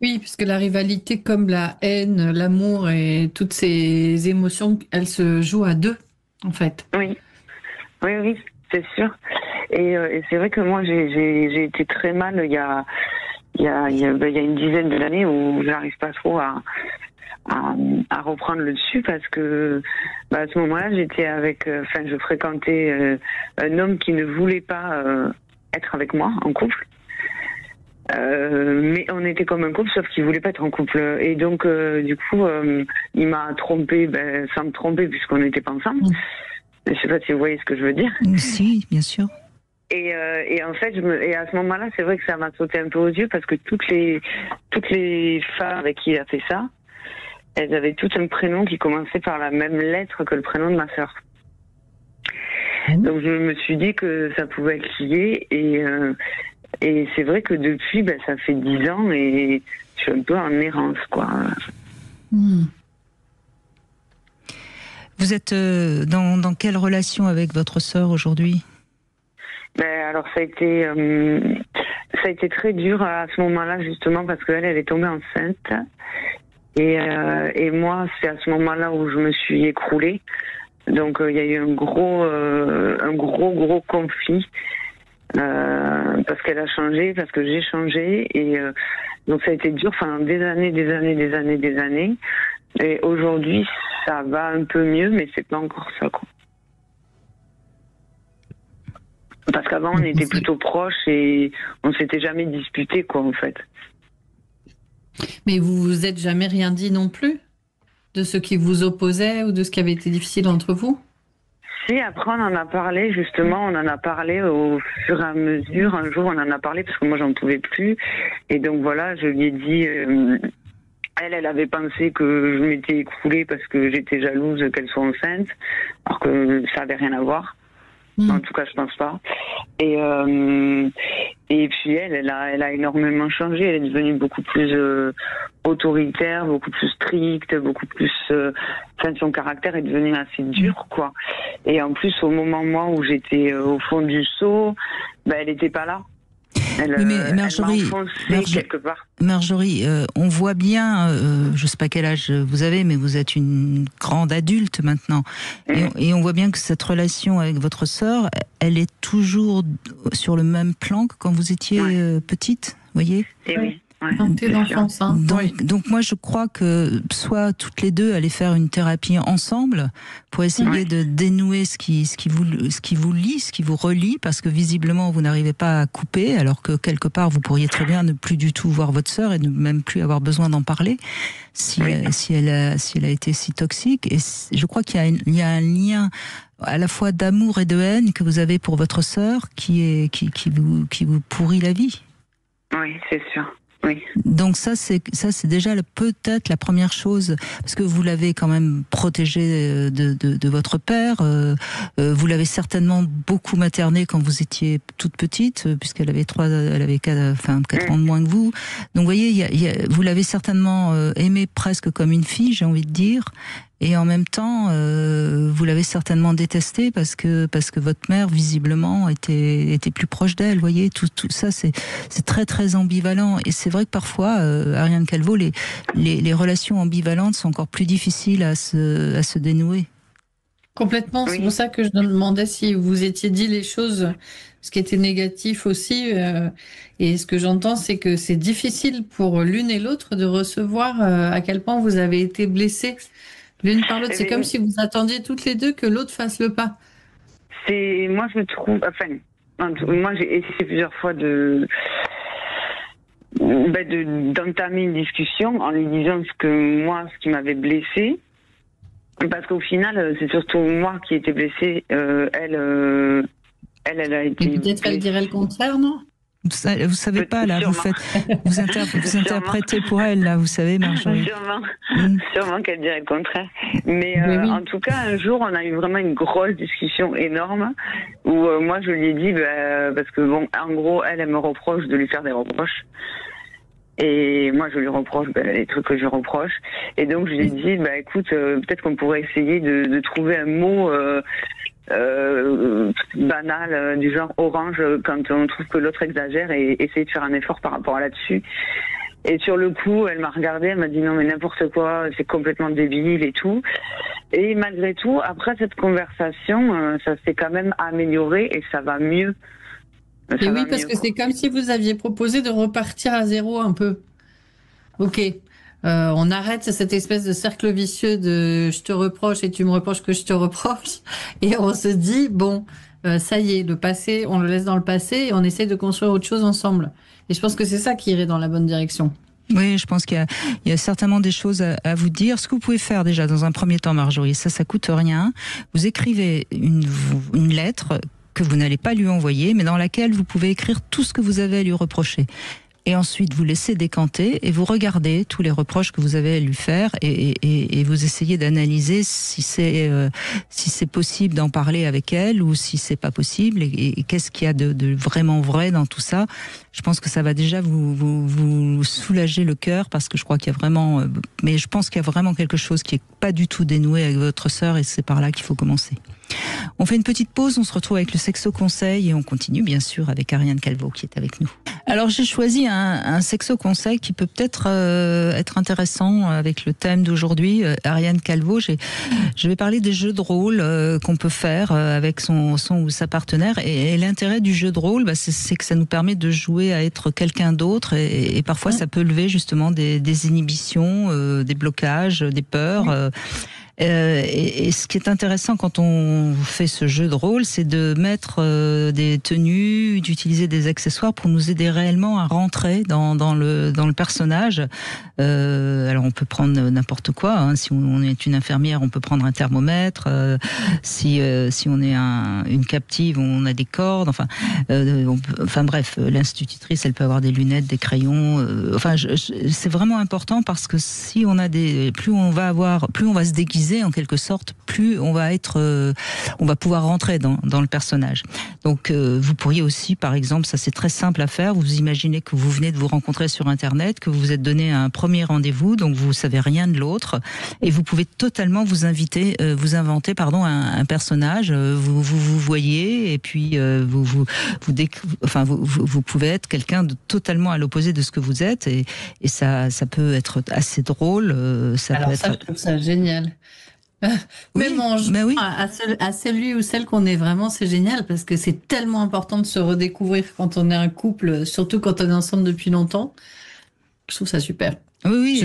Oui, parce que la rivalité, comme la haine, l'amour et toutes ces émotions, elles se jouent à deux, en fait. Oui, c'est sûr. Et c'est vrai que moi, j'ai été très mal il y a une dizaine d'années où j'arrive pas trop à reprendre le dessus parce que à ce moment-là, j'étais je fréquentais un homme qui ne voulait pas être avec moi en couple. Mais on était comme un couple, sauf qu'il voulait pas être en couple. Et donc, du coup, il m'a trompé, sans me tromper, puisqu'on n'était pas ensemble. Je sais pas si vous voyez ce que je veux dire. Si, bien sûr. Et en fait, à ce moment-là, c'est vrai que ça m'a sauté un peu aux yeux parce que toutes les femmes avec qui il a fait ça, elles avaient toutes un prénom qui commençait par la même lettre que le prénom de ma sœur. Donc je me suis dit que ça pouvait être lié et c'est vrai que depuis, ça fait 10 ans et je suis un peu en errance, quoi. Vous êtes dans quelle relation avec votre sœur aujourd'hui ? Alors ça a été très dur à ce moment-là, justement, parce qu'elle est tombée enceinte. Et moi, c'est à ce moment-là où je me suis écroulée. Donc il y a eu un gros conflit. Parce qu'elle a changé, parce que j'ai changé. Et donc ça a été dur pendant des années. Et aujourd'hui, ça va un peu mieux, mais c'est pas encore ça, quoi. Parce qu'avant, on était plutôt proches et on s'était jamais disputés, quoi, en fait. Mais vous vous êtes jamais rien dit non plus de ce qui vous opposait ou de ce qui avait été difficile entre vous ? Si, après, on en a parlé, justement, on en a parlé au fur et à mesure. Un jour, on en a parlé parce que moi, j'en pouvais plus. Et donc, voilà, je lui ai dit... Elle avait pensé que je m'étais écroulée parce que j'étais jalouse qu'elle soit enceinte, alors que ça n'avait rien à voir. En tout cas, je pense pas. Et puis elle a énormément changé. Elle est devenue beaucoup plus autoritaire, beaucoup plus stricte, beaucoup plus. Son caractère est devenu assez dur, quoi. Et en plus, au moment moi où j'étais au fond du seau, elle n'était pas là. Oui, mais Marjorie, on voit bien, je ne sais pas quel âge vous avez, mais vous êtes une grande adulte maintenant. Et on voit bien que cette relation avec votre sœur, elle est toujours sur le même plan que quand vous étiez petite, voyez ? Oui. Donc moi je crois que soit toutes les deux aller faire une thérapie ensemble pour essayer de dénouer ce qui vous lie, ce qui vous relie, parce que visiblement vous n'arrivez pas à couper, alors que quelque part vous pourriez très bien ne plus du tout voir votre sœur et ne même plus avoir besoin d'en parler si elle a été si toxique. Et je crois qu'il y a un lien à la fois d'amour et de haine que vous avez pour votre sœur qui vous pourrit la vie. Oui, c'est sûr. Oui. Donc ça c'est déjà peut-être la première chose, parce que vous l'avez quand même protégée de votre père, vous l'avez certainement beaucoup maternée quand vous étiez toute petite, puisqu'elle avait 4 ans de moins que vous. Donc vous voyez, vous l'avez certainement aimée presque comme une fille, j'ai envie de dire. Et en même temps, vous l'avez certainement détestée parce que votre mère visiblement était plus proche d'elle. Vous voyez, tout ça c'est très très ambivalent. Et c'est vrai que parfois, Ariane Calvo, les relations ambivalentes sont encore plus difficiles à se dénouer. Complètement. C'est pour ça que je me demandais si vous étiez dit les choses, ce qui était négatif aussi. Et ce que j'entends, c'est que c'est difficile pour l'une et l'autre de recevoir à quel point vous avez été blessés. L'une par l'autre, c'est comme si vous attendiez toutes les deux que l'autre fasse le pas. Moi, je trouve... moi, j'ai essayé plusieurs fois d'entamer une discussion en lui disant ce qui m'avait blessée. Parce qu'au final, c'est surtout moi qui ai été blessée. Elle a été... Et peut-être elle dirait le contraire, non ? Vous savez pas, là, vous interprétez pour elle, là, vous savez, Marjorie. Sûrement qu'elle dirait le contraire. Mais en tout cas, un jour, on a eu vraiment une grosse discussion énorme où moi, je lui ai dit, parce que bon, en gros, elle me reproche de lui faire des reproches. Et moi, je lui reproche les trucs que je reproche. Et donc, je lui ai dit, écoute, peut-être qu'on pourrait essayer de trouver un mot... banal du genre orange quand on trouve que l'autre exagère et essayer de faire un effort par rapport à là-dessus. Et sur le coup, elle m'a regardée, elle m'a dit non mais n'importe quoi, c'est complètement débile et tout. Et malgré tout, après cette conversation, ça s'est quand même amélioré et ça va mieux. Et oui, parce que c'est comme si vous aviez proposé de repartir à zéro un peu. Ok. On arrête cette espèce de cercle vicieux de je te reproche et tu me reproches que je te reproche. Et on se dit, bon, ça y est, le passé, on le laisse dans le passé et on essaie de construire autre chose ensemble. Et je pense que c'est ça qui irait dans la bonne direction. Oui, je pense qu'il y a certainement des choses à vous dire. Ce que vous pouvez faire déjà dans un premier temps, Marjorie, ça coûte rien. Vous écrivez une lettre que vous n'allez pas lui envoyer, mais dans laquelle vous pouvez écrire tout ce que vous avez à lui reprocher. Et ensuite, vous laissez décanter et vous regardez tous les reproches que vous avez à lui faire et vous essayez d'analyser si c'est possible d'en parler avec elle ou si c'est pas possible et qu'est-ce qu'il y a de vraiment vrai dans tout ça. Je pense que ça va déjà vous soulager le cœur parce que je crois qu'il y a vraiment, mais je pense qu'il y a vraiment quelque chose qui est pas du tout dénoué avec votre sœur et c'est par là qu'il faut commencer. On fait une petite pause, on se retrouve avec le Sexo Conseil et on continue bien sûr avec Ariane Calvo qui est avec nous. Alors j'ai choisi un Sexo Conseil qui peut peut-être être intéressant avec le thème d'aujourd'hui. Ariane Calvo, je vais parler des jeux de rôle qu'on peut faire avec son ou sa partenaire et l'intérêt du jeu de rôle, c'est que ça nous permet de jouer à être quelqu'un d'autre et parfois ça peut lever justement des inhibitions, des blocages, des peurs. Et ce qui est intéressant quand on fait ce jeu de rôle, c'est de mettre des tenues, d'utiliser des accessoires pour nous aider réellement à rentrer dans le personnage. Alors on peut prendre n'importe quoi. Hein. Si on est une infirmière, on peut prendre un thermomètre. Si on est une captive, on a des cordes. Enfin bref, l'institutrice, elle peut avoir des lunettes, des crayons. C'est vraiment important parce que si on a plus on va se déguiser en quelque sorte, plus on va pouvoir rentrer dans le personnage. Donc vous pourriez aussi, par exemple, ça c'est très simple à faire, vous imaginez que vous venez de vous rencontrer sur Internet, que vous vous êtes donné un premier rendez-vous, donc vous savez rien de l'autre, et vous pouvez totalement vous inventer un personnage, vous voyez, et puis vous pouvez être quelqu'un de totalement à l'opposé de ce que vous êtes, et ça peut être assez drôle. Je trouve ça génial. Même à celui ou celle qu'on est vraiment, c'est génial parce que c'est tellement important de se redécouvrir quand on est un couple, surtout quand on est ensemble depuis longtemps. Je trouve ça super. Oui,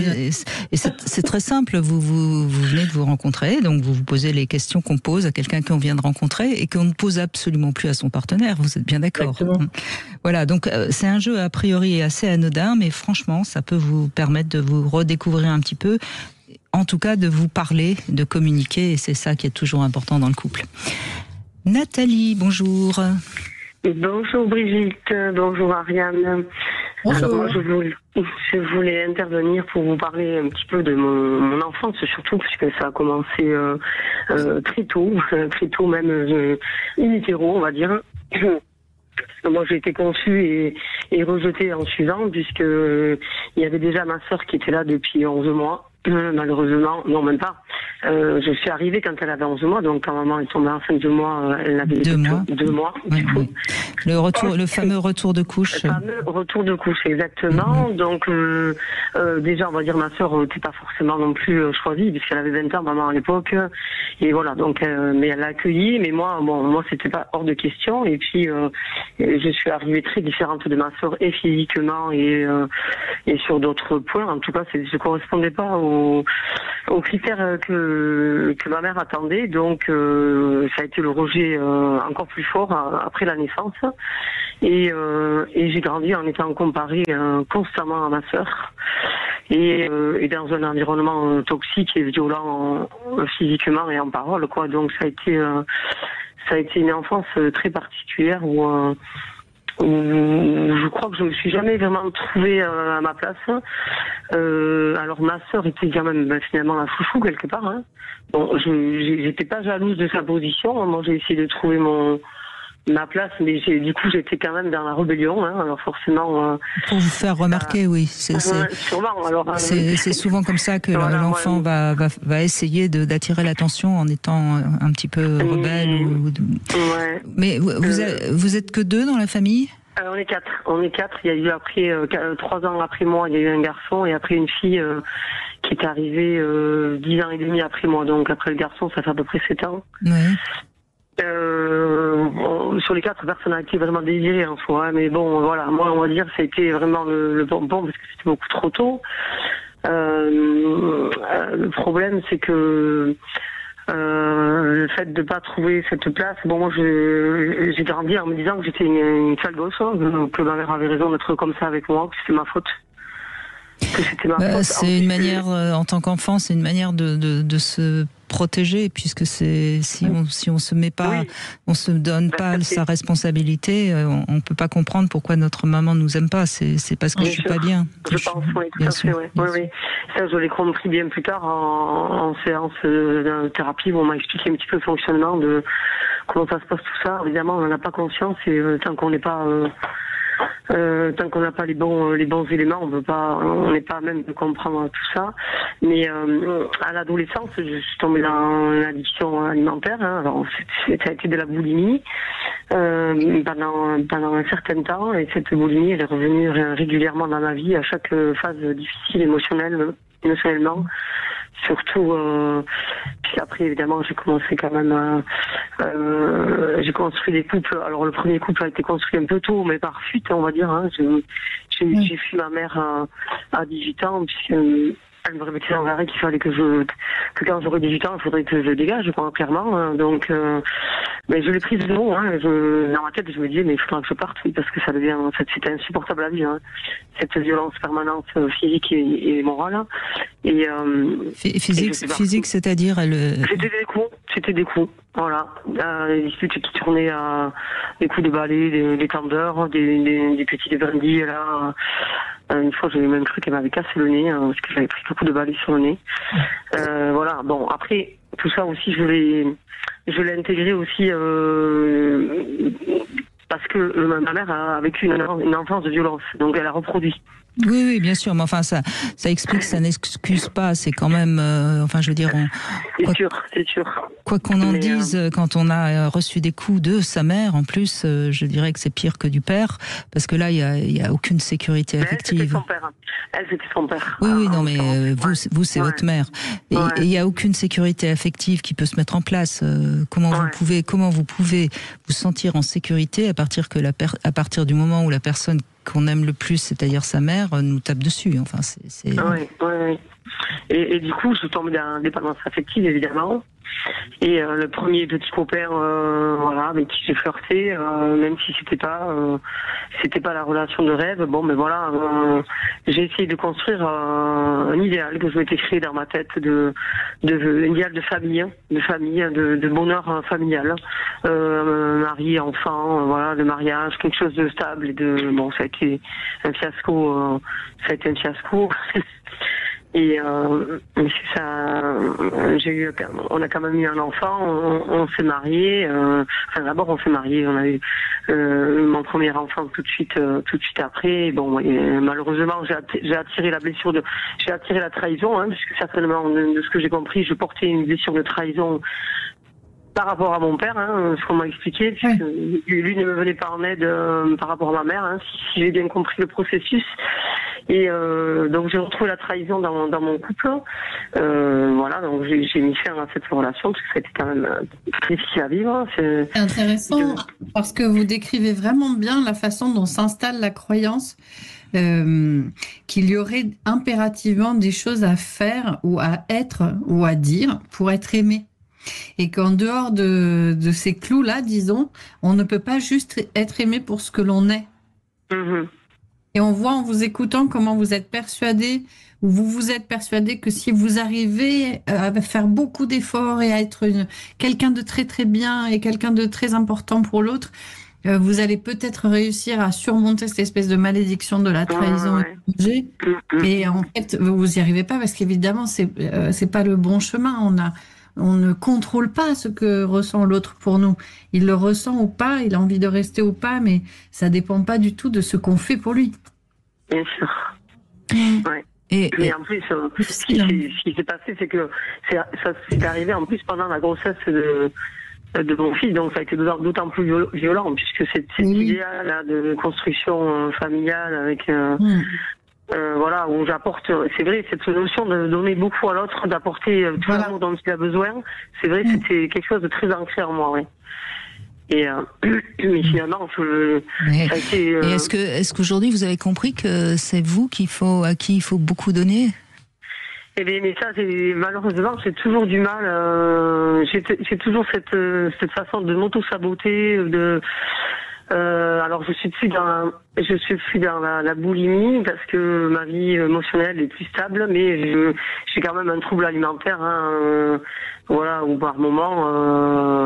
et c'est très simple. Vous venez de vous rencontrer, donc vous vous posez les questions qu'on pose à quelqu'un qu'on vient de rencontrer et qu'on ne pose absolument plus à son partenaire. Vous êtes bien d'accord? Exactement. Voilà, donc c'est un jeu a priori assez anodin, mais franchement, ça peut vous permettre de vous redécouvrir un petit peu. En tout cas, de vous parler, de communiquer, et c'est ça qui est toujours important dans le couple. Nathalie, bonjour. Bonjour Brigitte, bonjour Ariane. Bonjour. Alors, moi, je voulais intervenir pour vous parler un petit peu de mon enfance, surtout puisque ça a commencé très tôt même in utero, on va dire. Moi, j'ai été conçue et rejetée en suivant, puisque il y avait déjà ma sœur qui était là depuis 11 mois. Malheureusement, non, même pas. Je suis arrivée quand elle avait 11 mois, donc quand maman est tombée enceinte de moi, elle avait 2 mois. Oui, oui. Le fameux retour de couche. Le fameux retour de couche, exactement. Donc, déjà, on va dire, ma sœur n'était pas forcément non plus choisie, puisqu'elle avait 20 ans, maman, à l'époque. Et voilà, donc, mais elle l'a accueillie, mais moi, c'était pas hors de question. Et puis, je suis arrivée très différente de ma sœur, et physiquement, et sur d'autres points. En tout cas, je correspondais pas aux critères que ma mère attendait, donc ça a été le rejet encore plus fort après la naissance et j'ai grandi en étant comparée constamment à ma sœur et dans un environnement toxique et violent physiquement et en parole, quoi. Donc ça a été une enfance très particulière où je crois que je me suis jamais vraiment trouvée à ma place. Alors ma sœur était quand même finalement un chouchou quelque part. Hein. Bon, j'étais pas jalouse de sa position. Moi, j'ai essayé de trouver ma place, mais du coup j'étais quand même dans la rébellion. Hein. Alors forcément. Pour vous faire remarquer, oui. Sûrement. Alors. C'est souvent comme ça que l'enfant va essayer d'attirer l'attention en étant un petit peu rebelle. Ouais. Mais vous êtes que 2 dans la famille? On est 4. Il y a eu après 3 ans après moi, il y a eu un garçon et après une fille qui est arrivée 10 ans et demi après moi. Donc après le garçon, ça fait à peu près 7 ans. Ouais. Sur les 4 personnalités vraiment désirées en soi, hein, mais bon, voilà, moi on va dire ça a été vraiment le bonbon parce que c'était beaucoup trop tôt. Le problème c'est que le fait de pas trouver cette place, bon moi j'ai grandi en me disant que j'étais une sale gosse, hein, que ma mère avait raison d'être comme ça avec moi, que c'était ma faute. C'est une manière, en tant qu'enfant, c'est une manière de se protéger, puisque si on se met pas, on se donne pas sa responsabilité, on peut pas comprendre pourquoi notre maman nous aime pas. C'est parce que je suis pas bien. Je pense, oui, tout à fait, oui. Ça, je l'ai compris bien plus tard en séance de thérapie où on m'a expliqué un petit peu le fonctionnement de comment ça se passe tout ça. Évidemment, on n'en a pas conscience et tant qu'on n'est pas tant qu'on n'a pas les bons éléments, on n'est pas à même de comprendre tout ça. Mais à l'adolescence, je suis tombée dans l'addiction alimentaire. Alors ça a été de la boulimie pendant un certain temps, et cette boulimie, elle est revenue régulièrement dans ma vie à chaque phase difficile émotionnellement. Surtout, puis après évidemment j'ai commencé quand même j'ai construit des couples. Alors le premier couple a été construit un peu tôt, mais par fuite on va dire. J'ai fui ma mère à 18 ans, puisqu'elle me mettait en arrêt qu'il fallait que quand j'aurai 18 ans, il faudrait que je dégage, clairement. Donc, mais je l'ai prise de haut. Dans ma tête, je me disais, mais il faudra que je parte, oui, parce que c'était insupportable à vivre. Cette violence permanente physique et morale. Et physique, c'est-à-dire C'était des coups. Voilà, les disputes qui tournaient à des coups de balai, des tendeurs, des petits brindilles là. Une fois, j'ai même cru qu'elle m'avait cassé le nez parce que j'avais pris beaucoup de balais sur le nez. Voilà. Bon, après tout ça aussi, je l'ai intégré aussi parce que ma mère a vécu une enfance de violence, donc elle a reproduit. Oui, bien sûr, mais enfin ça explique, ça n'excuse pas, c'est quand même, je veux dire, c'est sûr. Quoi qu'on en dise, quand on a reçu des coups de sa mère, en plus, je dirais que c'est pire que du père, parce que là, il y a aucune sécurité affective. Elle, c'était son père. Oui, non, mais vous, c'est votre mère. Et il y a aucune sécurité affective qui peut se mettre en place. Comment vous pouvez vous sentir en sécurité à partir du moment où la personne qu'on aime le plus, c'est-à-dire sa mère, nous tape dessus. Enfin, c'est... Oui. Et du coup, je suis tombée dans la dépendance affective, évidemment. Et le premier petit copain, avec qui j'ai flirté, même si c'était pas la relation de rêve. Bon, mais voilà, j'ai essayé de construire un idéal que je m'étais créé dans ma tête un idéal de famille, de bonheur familial, mari, enfant, le mariage, quelque chose de stable. Ça a été un fiasco. Et c'est ça. On a quand même eu un enfant. On s'est mariés. D'abord on s'est mariés. On a eu mon premier enfant tout de suite après. Bon, et malheureusement j'ai attiré la trahison, puisque certainement de ce que j'ai compris, je portais une blessure de trahison par rapport à mon père, ce qu'on m'a expliqué, puisque lui ne me venait pas en aide par rapport à ma mère, si j'ai bien compris le processus. Et donc j'ai retrouvé la trahison dans mon couple. Donc j'ai mis fin à cette relation parce que c'était quand même très difficile à vivre. C'est intéressant parce que vous décrivez vraiment bien la façon dont s'installe la croyance qu'il y aurait impérativement des choses à faire ou à être ou à dire pour être aimé. Et qu'en dehors de ces clous-là, disons, on ne peut pas juste être aimé pour ce que l'on est. Mmh. Et on voit en vous écoutant comment vous êtes persuadé, ou vous vous êtes persuadé que si vous arrivez à faire beaucoup d'efforts et à être quelqu'un de très très bien et quelqu'un de très important pour l'autre, vous allez peut-être réussir à surmonter cette espèce de malédiction de la trahison. Mais en fait, vous n'y arrivez pas parce qu'évidemment, c'est pas le bon chemin. On ne contrôle pas ce que ressent l'autre pour nous. Il le ressent ou pas, il a envie de rester ou pas, mais ça dépend pas du tout de ce qu'on fait pour lui. Bien sûr. Ouais. Et en plus, ce qui s'est passé, c'est que ça s'est arrivé en plus pendant la grossesse de mon fils, donc ça a été d'autant plus violent, puisque cette idée-là de construction familiale avec... où j'apporte, c'est vrai, cette notion de donner beaucoup à l'autre, d'apporter tout l'amour dont il a besoin, c'est vrai, c'était quelque chose de très ancré en moi, Et mais finalement, ça a été. Et est-ce qu'aujourd'hui vous avez compris que c'est vous à qui il faut beaucoup donner? Eh bien, mais ça, malheureusement, j'ai toujours du mal. J'ai toujours cette façon de m'auto-saboter, Alors je suis plus dans la boulimie parce que ma vie émotionnelle est plus stable, mais j'ai quand même un trouble alimentaire, hein, voilà, où par moment,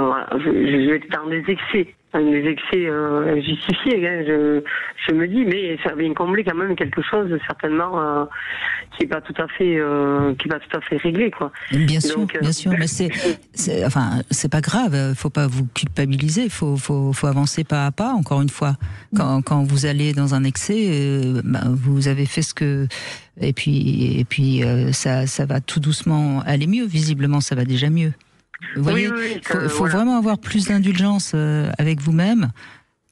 voilà, je vais être dans des excès justifiés, hein, je me dis, mais ça vient combler quand même quelque chose certainement qui est pas tout à fait réglé, quoi. Bien sûr, mais c'est pas grave, faut pas vous culpabiliser, faut avancer pas à pas. Encore une fois, quand vous allez dans un excès, vous avez fait ce que, et puis ça va tout doucement aller mieux. Visiblement, ça va déjà mieux. Vous voyez, faut vraiment avoir plus d'indulgence avec vous-même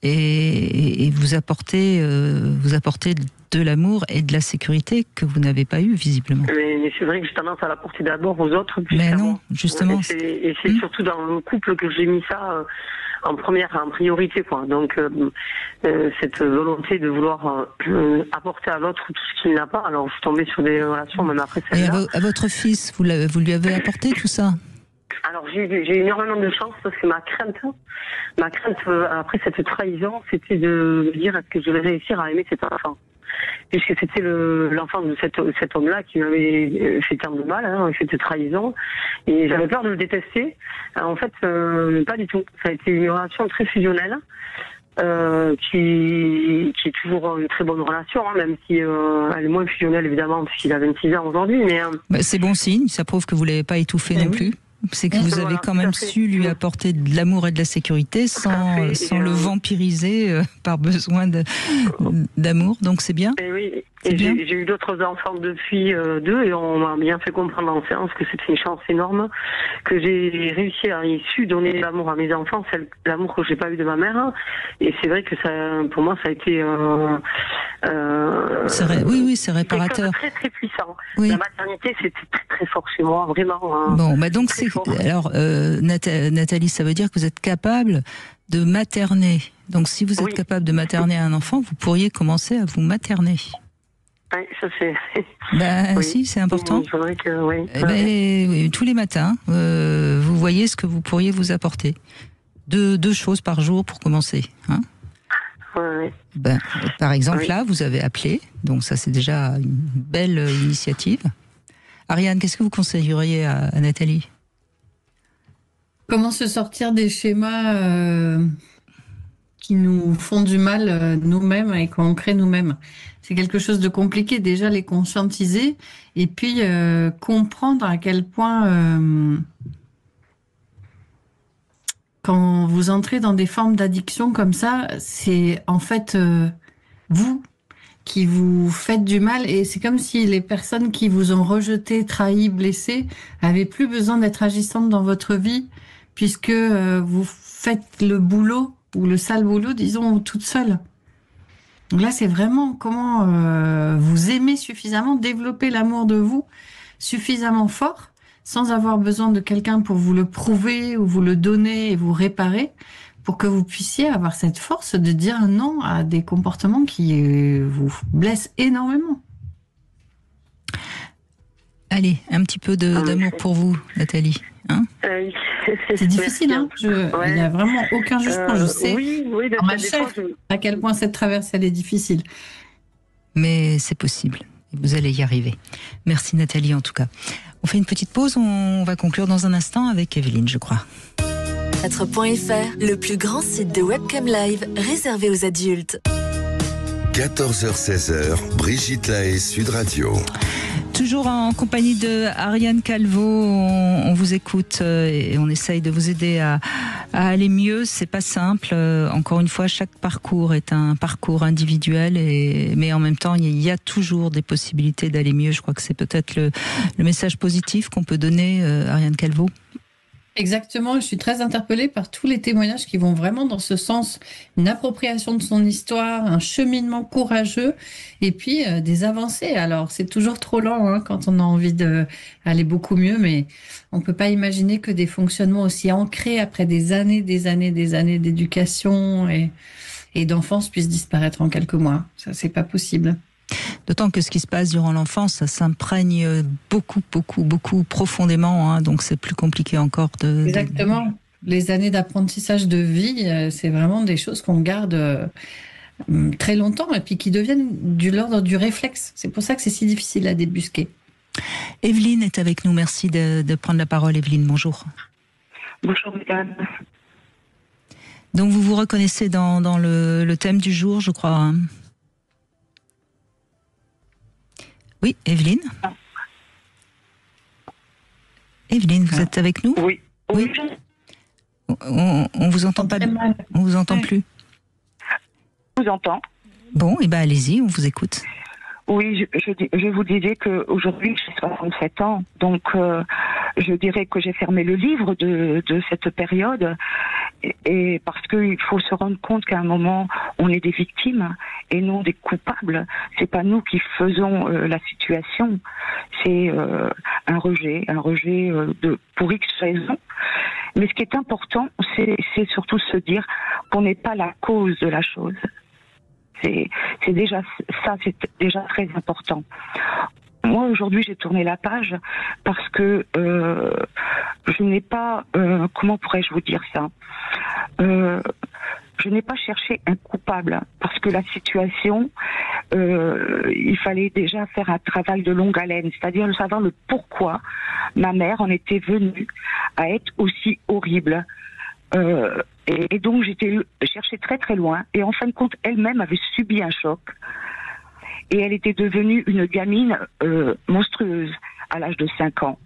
et vous apporter de l'amour et de la sécurité que vous n'avez pas eu visiblement. Mais c'est vrai que j'ai tendance à l'apporter d'abord aux autres. Mais non, justement. Et c'est surtout dans le couple que j'ai mis ça en priorité, quoi. Donc cette volonté de vouloir apporter à l'autre tout ce qu'il n'a pas. Alors je suis tombée sur des relations même après celle-là. Et à votre fils, vous lui avez apporté tout ça? Alors j'ai eu énormément de chance parce que ma crainte après cette trahison, c'était de me dire est-ce que je vais réussir à aimer cet enfant, puisque c'était l'enfant de cet homme-là qui m'avait fait tant de mal, hein, cette trahison, et j'avais peur de le détester. Alors, en fait, pas du tout. Ça a été une relation très fusionnelle. Qui est toujours une très bonne relation, hein, même si elle est moins fusionnelle évidemment puisqu'il a 26 ans aujourd'hui. Mais c'est bon signe, ça prouve que vous l'avez pas étouffé non plus. C'est que vous avez quand même su lui apporter de l'amour et de la sécurité sans le vampiriser par besoin d'amour. Donc c'est bien. Et oui. Et j'ai eu d'autres enfants depuis d'eux et on m'a bien fait comprendre en séance que c'était une chance énorme, que j'ai réussi à su donner l'amour à mes enfants, c'est l'amour que j'ai pas eu de ma mère. Et c'est vrai que ça, pour moi, ça a été oui, c'est réparateur. Très très puissant. Oui. La maternité, c'était très très fort chez moi, vraiment. Bon, donc c'est fort. Alors Nathalie, ça veut dire que vous êtes capable de materner. Donc si vous êtes capable de materner un enfant, vous pourriez commencer à vous materner. Oui, ça c'est. Si, c'est important. Il faudrait que, oui, tous les matins, vous voyez ce que vous pourriez vous apporter. Deux choses par jour pour commencer. Hein. Par exemple, là, vous avez appelé, donc ça c'est déjà une belle initiative. Ariane, qu'est-ce que vous conseilleriez à Nathalie? Comment se sortir des schémas qui nous font du mal nous-mêmes et qu'on crée nous-mêmes. C'est quelque chose de compliqué, déjà les conscientiser et puis comprendre à quel point quand vous entrez dans des formes d'addiction comme ça, c'est en fait vous qui vous faites du mal et c'est comme si les personnes qui vous ont rejeté, trahi, blessé avaient plus besoin d'être agissantes dans votre vie puisque vous faites le boulot ou le sale boulot, disons, toute seule. Donc là, c'est vraiment comment vous aimez suffisamment, développer l'amour de vous suffisamment fort, sans avoir besoin de quelqu'un pour vous le prouver ou vous le donner et vous réparer, pour que vous puissiez avoir cette force de dire non à des comportements qui vous blessent énormément. Allez, un petit peu d'amour pour vous, Nathalie. Hein, c'est difficile, hein. Il n'y a vraiment aucun jugement. Je sais, dans ma chair, à quel point cette traversée elle est difficile. Mais c'est possible. Vous allez y arriver. Merci Nathalie, en tout cas. On fait une petite pause. On va conclure dans un instant avec Evelyne, je crois. 4.fr, le plus grand site de webcam live réservé aux adultes. 14h-16h, Brigitte Lahaie, Sud Radio. Toujours en compagnie de Ariane Calvo, on vous écoute et on essaye de vous aider à aller mieux. C'est pas simple. Encore une fois, chaque parcours est un parcours individuel, mais en même temps, il y a toujours des possibilités d'aller mieux. Je crois que c'est peut-être le message positif qu'on peut donner, Ariane Calvo. Exactement, je suis très interpellée par tous les témoignages qui vont vraiment dans ce sens, une appropriation de son histoire, un cheminement courageux et puis des avancées. Alors c'est toujours trop lent hein, quand on a envie d'aller beaucoup mieux, mais on peut pas imaginer que des fonctionnements aussi ancrés après des années d'éducation et d'enfance puissent disparaître en quelques mois. Ça, c'est pas possible. D'autant que ce qui se passe durant l'enfance, ça s'imprègne beaucoup profondément, hein, donc c'est plus compliqué encore Exactement. Les années d'apprentissage de vie, c'est vraiment des choses qu'on garde très longtemps et puis qui deviennent de l'ordre du réflexe. C'est pour ça que c'est si difficile à débusquer. Evelyne est avec nous. Merci de prendre la parole. Evelyne, bonjour. Bonjour, mesdames. Donc, vous vous reconnaissez dans le thème du jour, je crois. Hein. Oui, Evelyne. Evelyne, vous êtes avec nous ? Oui. Oui. On vous entend pas. On vous entend plus. Je vous entends. Bon, et ben allez-y, on vous écoute. Oui, je vous disais qu'aujourd'hui, j'ai 67 ans, donc je dirais que j'ai fermé le livre de cette période, et parce qu'il faut se rendre compte qu'à un moment, on est des victimes et non des coupables. C'est pas nous qui faisons la situation, c'est un rejet pour X raisons. Mais ce qui est important, c'est surtout se dire qu'on n'est pas la cause de la chose. C'est déjà ça, c'est déjà très important. Moi, aujourd'hui, j'ai tourné la page parce que je n'ai pas, comment pourrais-je vous dire ça, je n'ai pas cherché un coupable parce que la situation, il fallait déjà faire un travail de longue haleine, c'est-à-dire de savoir le pourquoi ma mère en était venue à être aussi horrible. Et donc j'étais cherchée très très loin, et en fin de compte elle-même avait subi un choc et elle était devenue une gamine monstrueuse à l'âge de 5 ans,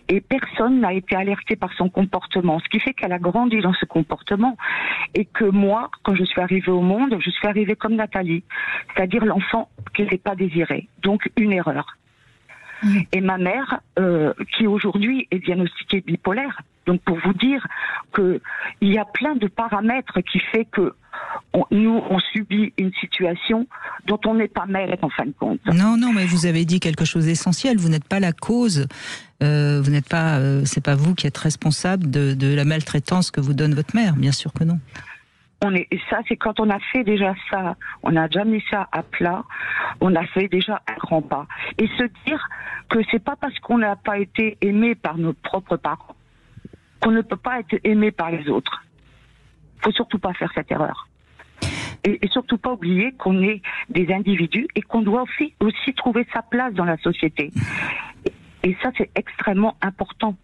et personne n'a été alerté par son comportement, ce qui fait qu'elle a grandi dans ce comportement, et que moi, quand je suis arrivée au monde, je suis arrivée comme Nathalie, c'est-à-dire l'enfant qui n'était pas désiré, donc une erreur. Et ma mère, qui aujourd'hui est diagnostiquée bipolaire, donc pour vous dire qu'il y a plein de paramètres qui fait que nous, on subit une situation dont on n'est pas maître en fin de compte. Non, mais vous avez dit quelque chose d'essentiel. Vous n'êtes pas la cause. Vous n'êtes pas. C'est pas vous qui êtes responsable de la maltraitance que vous donne votre mère. Bien sûr que non. Et ça, c'est quand on a fait déjà ça, on n'a déjà mis ça à plat, on a fait déjà un grand pas. Et se dire que c'est pas parce qu'on n'a pas été aimé par nos propres parents qu'on ne peut pas être aimé par les autres. Faut surtout pas faire cette erreur. Et surtout pas oublier qu'on est des individus et qu'on doit aussi trouver sa place dans la société. Et ça, c'est extrêmement important.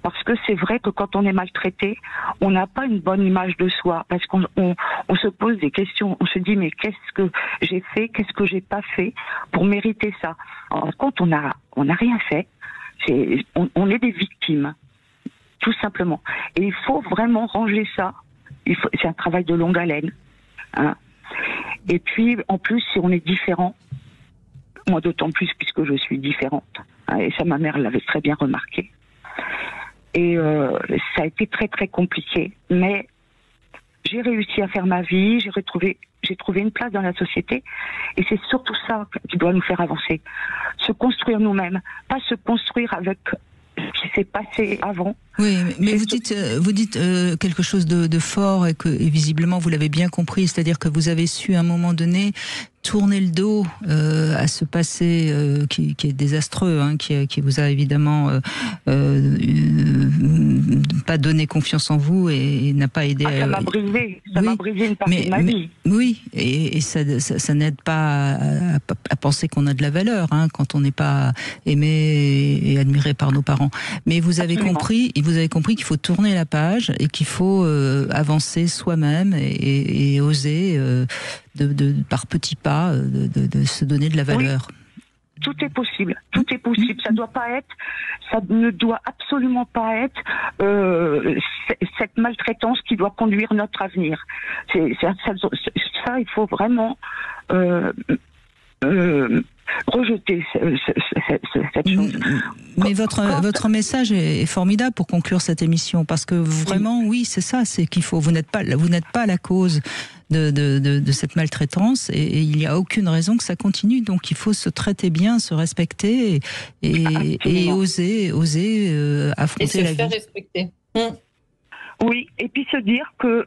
Parce que c'est vrai que quand on est maltraité, on n'a pas une bonne image de soi. Parce qu'on se pose des questions. On se dit, mais qu'est-ce que j'ai fait? Qu'est-ce que j'ai pas fait pour mériter ça? En compte, on n'a rien fait. On est des victimes. Tout simplement. Et il faut vraiment ranger ça. C'est un travail de longue haleine. Hein. Et puis, en plus, si on est différent, moi d'autant plus puisque je suis différente, hein, et ça ma mère l'avait très bien remarqué, et ça a été très très compliqué, mais j'ai réussi à faire ma vie, j'ai trouvé une place dans la société, et c'est surtout ça qui doit nous faire avancer, se construire nous-mêmes, pas se construire avec ce qui s'est passé avant. Oui, mais vous dites quelque chose de fort et visiblement vous l'avez bien compris, c'est-à-dire que vous avez su à un moment donné tourner le dos à ce passé qui est désastreux, hein, qui vous a évidemment pas donné confiance en vous et n'a pas aidé. Ça m'a brisé, m'a brisé une partie de ma vie. Oui, et ça n'aide pas à penser qu'on a de la valeur, hein, quand on n'est pas aimé et admiré par nos parents. Mais vous avez compris qu'il faut tourner la page et qu'il faut avancer soi-même et oser par petits pas de se donner de la valeur. Oui. Tout est possible. Ça ne doit absolument pas être cette maltraitance qui doit conduire notre avenir. Ça, il faut vraiment rejeter cette chose. Mais votre message est formidable pour conclure cette émission, parce que vraiment, oui, c'est ça, c'est qu'il faut. Vous n'êtes pas la cause de cette maltraitance, et il n'y a aucune raison que ça continue. Donc il faut se traiter bien, se respecter et oser affronter la vie. Et se faire respecter. Oui, et puis se dire que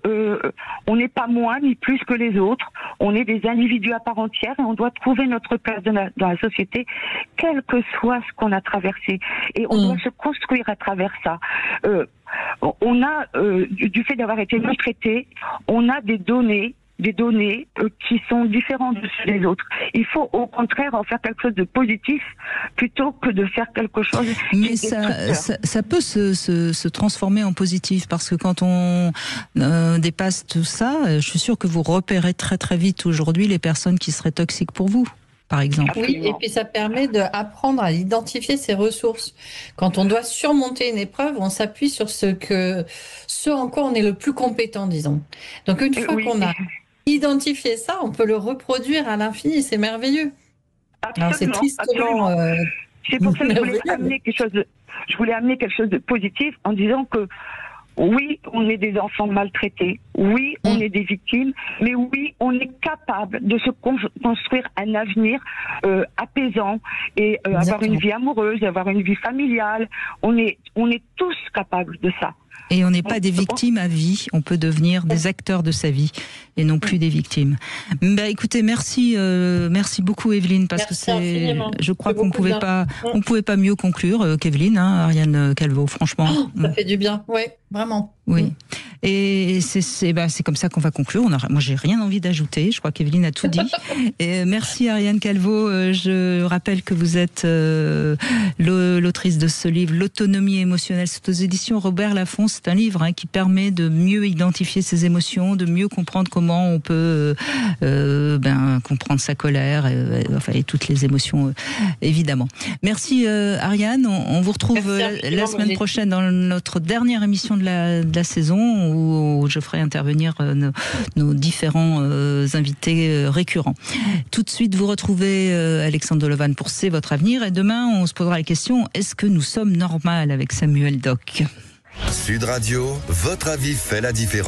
on n'est pas moins ni plus que les autres. On est des individus à part entière et on doit trouver notre place dans la société, quel que soit ce qu'on a traversé. Et on doit se construire à travers ça. on a, du fait d'avoir été maltraité, on a des données qui sont différentes de celles des autres. Il faut au contraire en faire quelque chose de positif plutôt que de faire quelque chose. Mais ça peut se transformer en positif, parce que quand on dépasse tout ça, je suis sûre que vous repérez très très vite aujourd'hui les personnes qui seraient toxiques pour vous, par exemple. Oui, et puis ça permet d'apprendre à identifier ses ressources. Quand on doit surmonter une épreuve, on s'appuie sur ce en quoi on est le plus compétent, disons. Donc une fois qu'on a identifié ça, on peut le reproduire à l'infini, c'est merveilleux. Absolument, alors c'est tristement... c'est pour ça que je voulais amener quelque chose de positif en disant que oui, on est des enfants maltraités, oui, on est des victimes, mais oui, on est capable de se construire un avenir apaisant et avoir une vie amoureuse, avoir une vie familiale. On est tous capables de ça. Et on n'est pas des victimes à vie, on peut devenir des acteurs de sa vie et non plus des victimes. Bah, écoutez, merci beaucoup Evelyne, parce que je crois qu'on pouvait pas mieux conclure qu'Evelyne, Ariane Calvo, franchement. Ça fait du bien, oui, vraiment. Oui. Et c'est comme ça qu'on va conclure. Moi, j'ai rien envie d'ajouter. Je crois qu'Evelyne a tout dit. Et merci Ariane Calvo. Je rappelle que vous êtes l'autrice de ce livre, L'autonomie émotionnelle. C'est aux éditions Robert Laffont. C'est un livre qui permet de mieux identifier ses émotions, de mieux comprendre comment on peut comprendre sa colère, et toutes les émotions, évidemment. Merci Ariane. On vous retrouve la semaine prochaine dans notre dernière émission de la saison, où je ferai intervenir nos différents invités récurrents. Tout de suite, vous retrouvez Alexandre Delevanne pour C'est votre avenir, et demain on se posera la question: est-ce que nous sommes normales, avec Samuel Doc. Sud Radio, votre avis fait la différence.